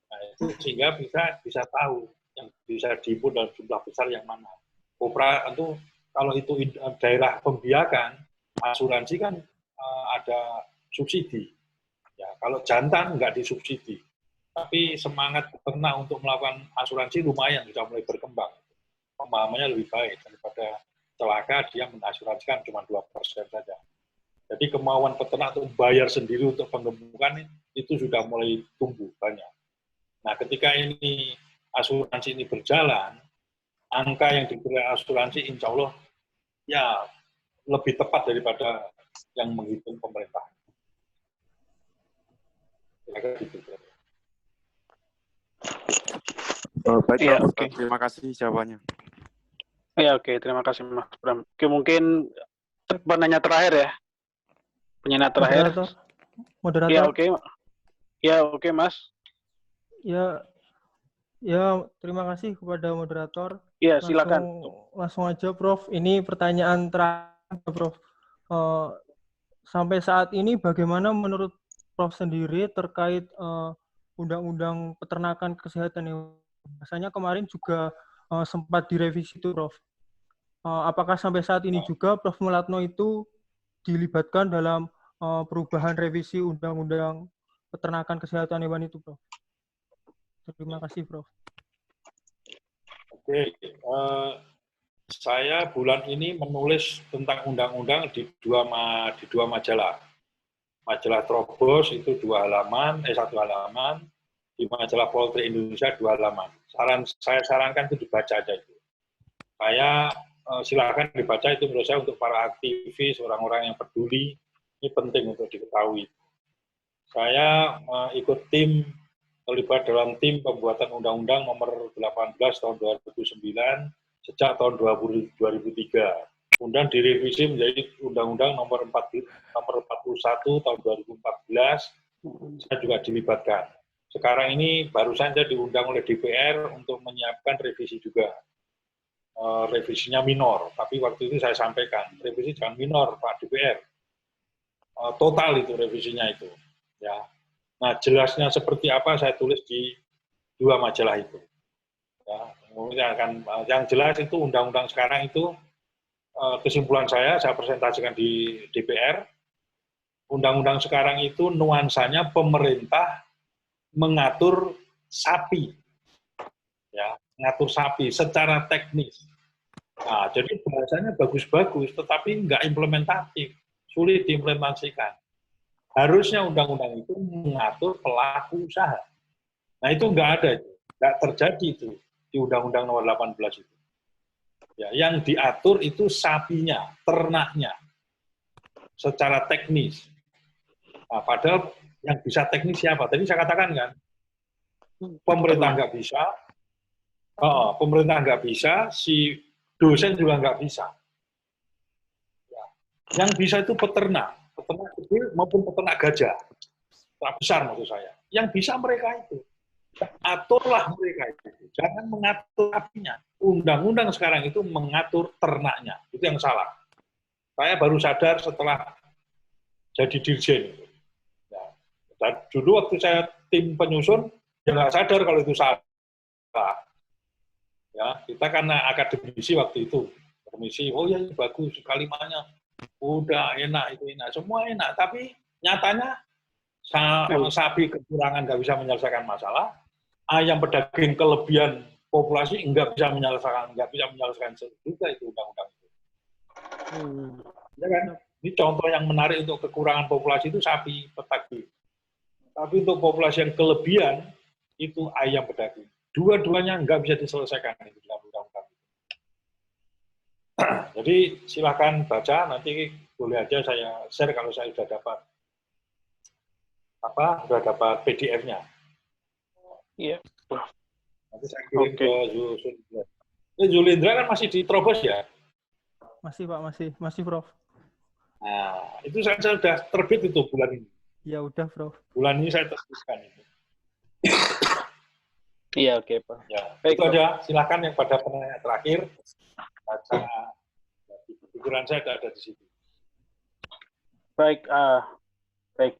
Nah, itu sehingga bisa tahu yang bisa diinput dalam jumlah besar yang mana. Tentu kalau itu daerah pembiakan, asuransi kan ada subsidi. Ya, kalau jantan nggak disubsidi. Tapi semangat peternak untuk melakukan asuransi lumayan, sudah mulai berkembang. Pemahamannya lebih baik daripada celaka dia mengasuransikan cuma 2% saja. Jadi kemauan peternak untuk bayar sendiri untuk penggemukan itu sudah mulai tumbuh banyak. Nah, ketika ini asuransi ini berjalan, angka yang diberi asuransi insya Allah ya lebih tepat daripada yang menghitung pemerintah. Baik, ya, oke. Terima kasih jawabannya. Ya, oke. Terima kasih, Mas Bram. Oke, mungkin penanya terakhir ya. Penanya terakhir. Moderator. Ya, oke. Ya, oke, Mas. Ya, terima kasih kepada moderator. Ya, silakan. Langsung aja, Prof. Ini pertanyaan terakhir, Prof. Sampai saat ini bagaimana menurut Prof sendiri terkait Undang-Undang Peternakan Kesehatan Hewan? Biasanya kemarin juga sempat direvisi itu, Prof. Apakah sampai saat ini juga Prof Mulatno itu dilibatkan dalam perubahan revisi Undang-Undang Peternakan Kesehatan Hewan itu, Prof? Terima kasih, Prof. Oke, saya bulan ini menulis tentang undang-undang di dua majalah. Majalah Trobos itu 1 halaman, di majalah Poultry Indonesia 2 halaman. Saya sarankan itu dibaca aja itu. Silakan dibaca, itu menurut saya untuk para aktivis, orang-orang yang peduli, ini penting untuk diketahui. Saya ikut terlibat dalam tim pembuatan Undang-Undang nomor 18 tahun 2009 sejak tahun 2003. Kemudian direvisi menjadi Undang-Undang nomor 41 tahun 2014, saya juga dilibatkan. Sekarang ini baru saja diundang oleh DPR untuk menyiapkan revisi juga. Revisinya minor, tapi waktu itu saya sampaikan, revisi jangan minor, Pak DPR. total itu revisinya itu. Ya. Nah, jelasnya seperti apa saya tulis di 2 majalah itu. Ya, kemudian akan yang jelas itu undang-undang sekarang itu kesimpulan saya presentasikan di DPR. Undang-undang sekarang itu nuansanya pemerintah mengatur sapi, ya, mengatur sapi secara teknis. Nah, jadi bahasanya bagus-bagus, tetapi nggak implementatif, sulit diimplementasikan. Harusnya undang-undang itu mengatur pelaku usaha. Nah, itu nggak ada, nggak terjadi itu di Undang-Undang Nomor 18 itu. Ya, yang diatur itu sapinya, ternaknya, secara teknis. Nah, padahal yang bisa teknis siapa? Tadi saya katakan kan, pemerintah nggak bisa, pemerintah nggak bisa, si dosen juga nggak bisa. Ya. Yang bisa itu peternak kecil maupun peternak gajah, peternak besar maksud saya. Yang bisa mereka itu. Aturlah mereka itu. Jangan mengatur sapinya. Undang-undang sekarang itu mengatur ternaknya. Itu yang salah. Saya baru sadar setelah jadi dirjen. Ya. Dan dulu waktu saya tim penyusun, ya nggak sadar kalau itu salah. Ya, kita karena akademisi waktu itu. Komisi, oh ya bagus, kalimatnya udah enak, itu enak. Semua enak, tapi nyatanya sapi kekurangan nggak bisa menyelesaikan masalah. Ayam pedaging kelebihan populasi nggak bisa menyelesaikan juga itu undang-undang itu. Ya kan? Ini contoh yang menarik untuk kekurangan populasi itu sapi pedaging. Tapi untuk populasi yang kelebihan itu ayam pedaging. Dua-duanya nggak bisa diselesaikan itu dalam undang-undang. Jadi silakan baca, nanti boleh aja saya share kalau saya sudah dapat PDF-nya. Iya. Nanti saya kirim ke Zulindra. Zulindra kan masih di Trobos ya? Masih Pak, masih Prof. Nah, itu saya sudah terbit itu bulan ini. Ya udah Prof. Bulan ini saya terbitkan itu. Iya, oke Pak. Ya, baik, itu aja. Silakan yang pada penanya terakhir. Baca pikiran saya ada di situ. Baik, baik.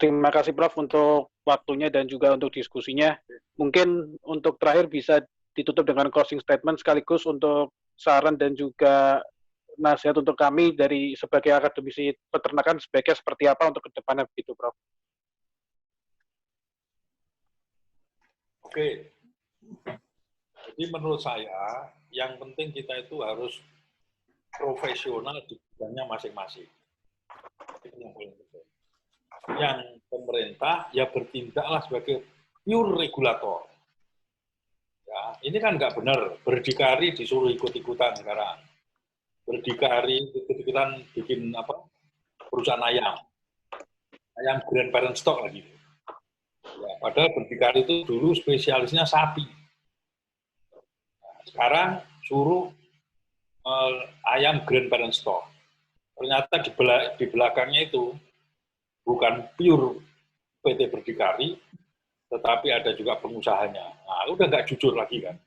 Terima kasih Prof untuk waktunya dan juga untuk diskusinya. Mungkin untuk terakhir bisa ditutup dengan closing statement sekaligus untuk saran dan juga nasihat untuk kami dari sebagai akademisi peternakan sebaiknya seperti apa untuk kedepannya begitu, Prof. Oke. Jadi menurut saya yang penting kita itu harus profesional di bidangnya masing-masing. Itu yang paling penting. Yang pemerintah ya bertindaklah sebagai pure regulator. Ya, ini kan nggak benar, berdikari disuruh ikut-ikutan sekarang. Berdikari ikut-ikutan bikin perusahaan ayam grandparent stock lagi. Ya, padahal berdikari itu dulu spesialisnya sapi. Nah, sekarang suruh ayam grandparent stock. Ternyata di belakangnya itu bukan pure PT Berdikari, tetapi ada juga pengusahanya. Nah, udah nggak jujur lagi kan.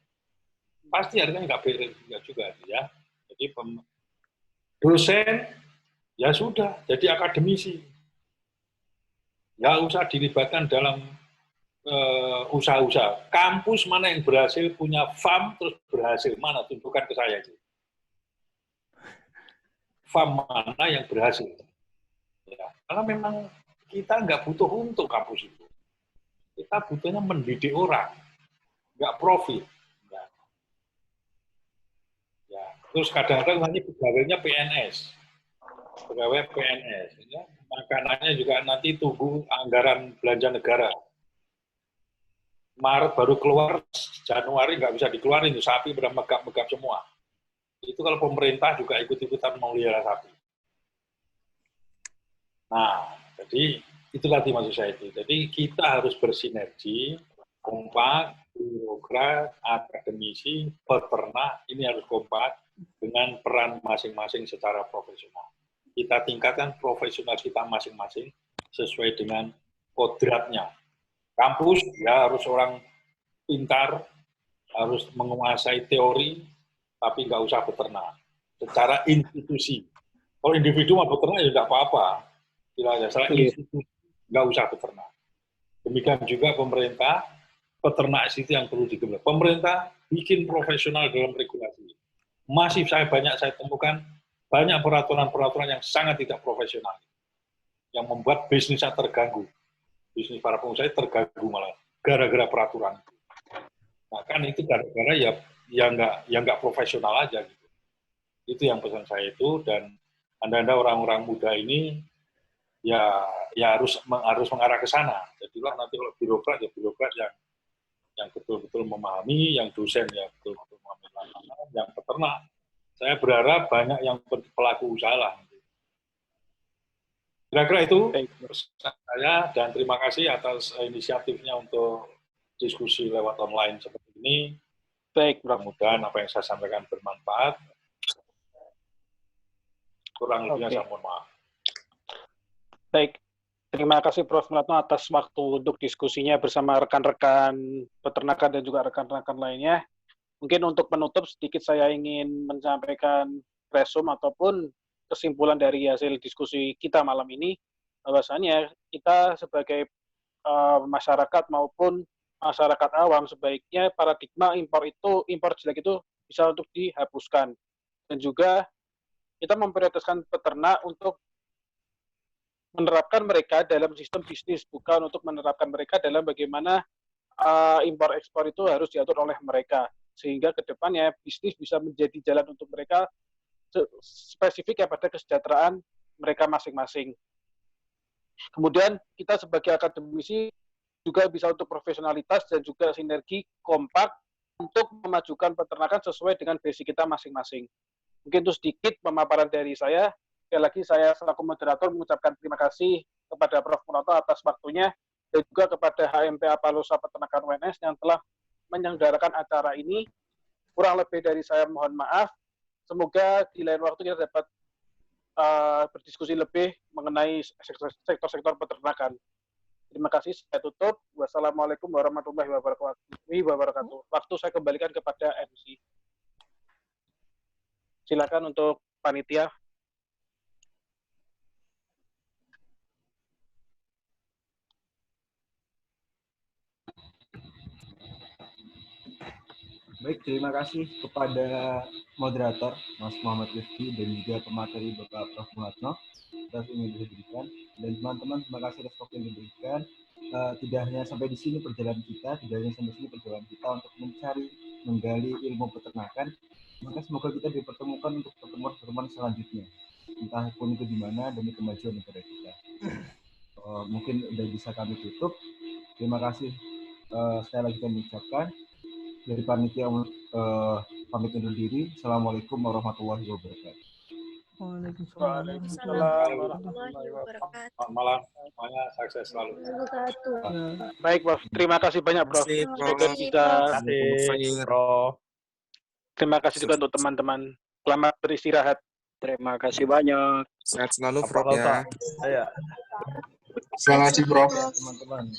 Pasti harganya nggak beres juga ya. Jadi dosen, ya sudah, jadi akademisi. Nggak usah dilibatkan dalam usaha-usaha. Kampus mana yang berhasil punya farm terus berhasil? Mana? Tunjukkan ke saya itu. Farm mana yang berhasil? Ya, karena memang kita nggak butuh untuk kampus itu. Kita butuhnya mendidik orang, nggak profit. Ya. Terus kadang-kadang nanti pegawainya PNS, pegawai PNS. Ya. Makanannya juga nanti tunggu anggaran belanja negara. Maret baru keluar, Januari nggak bisa dikeluarin, sapi pada megap-megap semua. Itu kalau pemerintah juga ikut-ikutan melihara sapi. Nah, jadi itu tadi maksud saya itu. Jadi kita harus bersinergi, kompak, birokrat, akademisi, peternak, ini harus kompak dengan peran masing-masing secara profesional. Kita tingkatkan profesional kita masing-masing sesuai dengan kodratnya. Kampus ya harus orang pintar, harus menguasai teori, tapi nggak usah beternak. Secara institusi. Kalau individu mau beternak ya tidak apa-apa. Tidak salah institusi, nggak usah peternak. Demikian juga pemerintah, peternak itu yang perlu dikembangkan. Pemerintah bikin profesional dalam regulasi. Masih saya temukan banyak peraturan-peraturan yang sangat tidak profesional, yang membuat bisnisnya terganggu. Bisnis para pengusaha terganggu malah gara-gara peraturan. Nah kan itu gara-gara ya nggak profesional aja gitu. Itu yang pesan saya itu, dan Anda orang-orang muda ini ya harus mengarah ke sana. Jadilah nanti kalau birokrat yang betul-betul memahami, yang dosen ya betul-betul memahami lapangan, yang peternak. Saya berharap banyak yang pelaku usaha lah. Kira-kira itu saya, dan terima kasih atas inisiatifnya untuk diskusi lewat online seperti ini. Baik, Prof. Mudah-mudahan apa yang saya sampaikan bermanfaat. Kurang lebihnya saya mohon maaf. Baik, terima kasih Prof. Muladno atas waktu untuk diskusinya bersama rekan-rekan peternakan dan juga rekan-rekan lainnya. Mungkin untuk penutup sedikit saya ingin menyampaikan resum ataupun kesimpulan dari hasil diskusi kita malam ini, bahwasanya kita sebagai masyarakat maupun masyarakat awam sebaiknya paradigma impor jelek itu bisa untuk dihapuskan, dan juga kita memprioritaskan peternak untuk menerapkan mereka dalam sistem bisnis, bukan untuk menerapkan mereka dalam bagaimana impor ekspor itu harus diatur oleh mereka, sehingga ke depannya bisnis bisa menjadi jalan untuk mereka spesifik ya pada kesejahteraan mereka masing-masing. Kemudian kita sebagai akademisi juga bisa untuk profesionalitas dan juga sinergi kompak untuk memajukan peternakan sesuai dengan basic kita masing-masing. Mungkin itu sedikit pemaparan dari saya. Sekali lagi saya selaku moderator mengucapkan terima kasih kepada Prof. Muladno atas waktunya, dan juga kepada HMP Apalosa Peternakan UNS yang telah menyelenggarakan acara ini. Kurang lebih dari saya mohon maaf. Semoga di lain waktu kita dapat berdiskusi lebih mengenai sektor-sektor peternakan. Terima kasih, saya tutup. Wassalamualaikum warahmatullahi wabarakatuh. Waktu saya kembalikan kepada MC. Silakan untuk panitia. Baik, terima kasih kepada moderator Mas Muhammad Rifki dan juga pemateri Bapak Prof. Muladno atas yang diberikan, dan teman-teman terima kasih atas waktu yang diberikan. Tidak hanya sampai di sini perjalanan kita, untuk menggali ilmu peternakan, maka semoga kita dipertemukan untuk pertemuan-pertemuan selanjutnya, entah pun itu di mana demi kemajuan negara kita. Mungkin udah bisa kami tutup. Terima kasih sekali lagi kami ucapkan. Dari panitia pamit undur diri. Assalamualaikum warahmatullahi wabarakatuh. Waalaikumsalam warahmatullahi wabarakatuh. Selamat malam semuanya, sukses selalu. Baik, Prof. Terima kasih banyak, Prof. Terima kasih juga untuk teman-teman. Selamat beristirahat. Terima kasih banyak. Sehat selalu, Prof. Ya. Selamat sih, Prof. Teman-teman.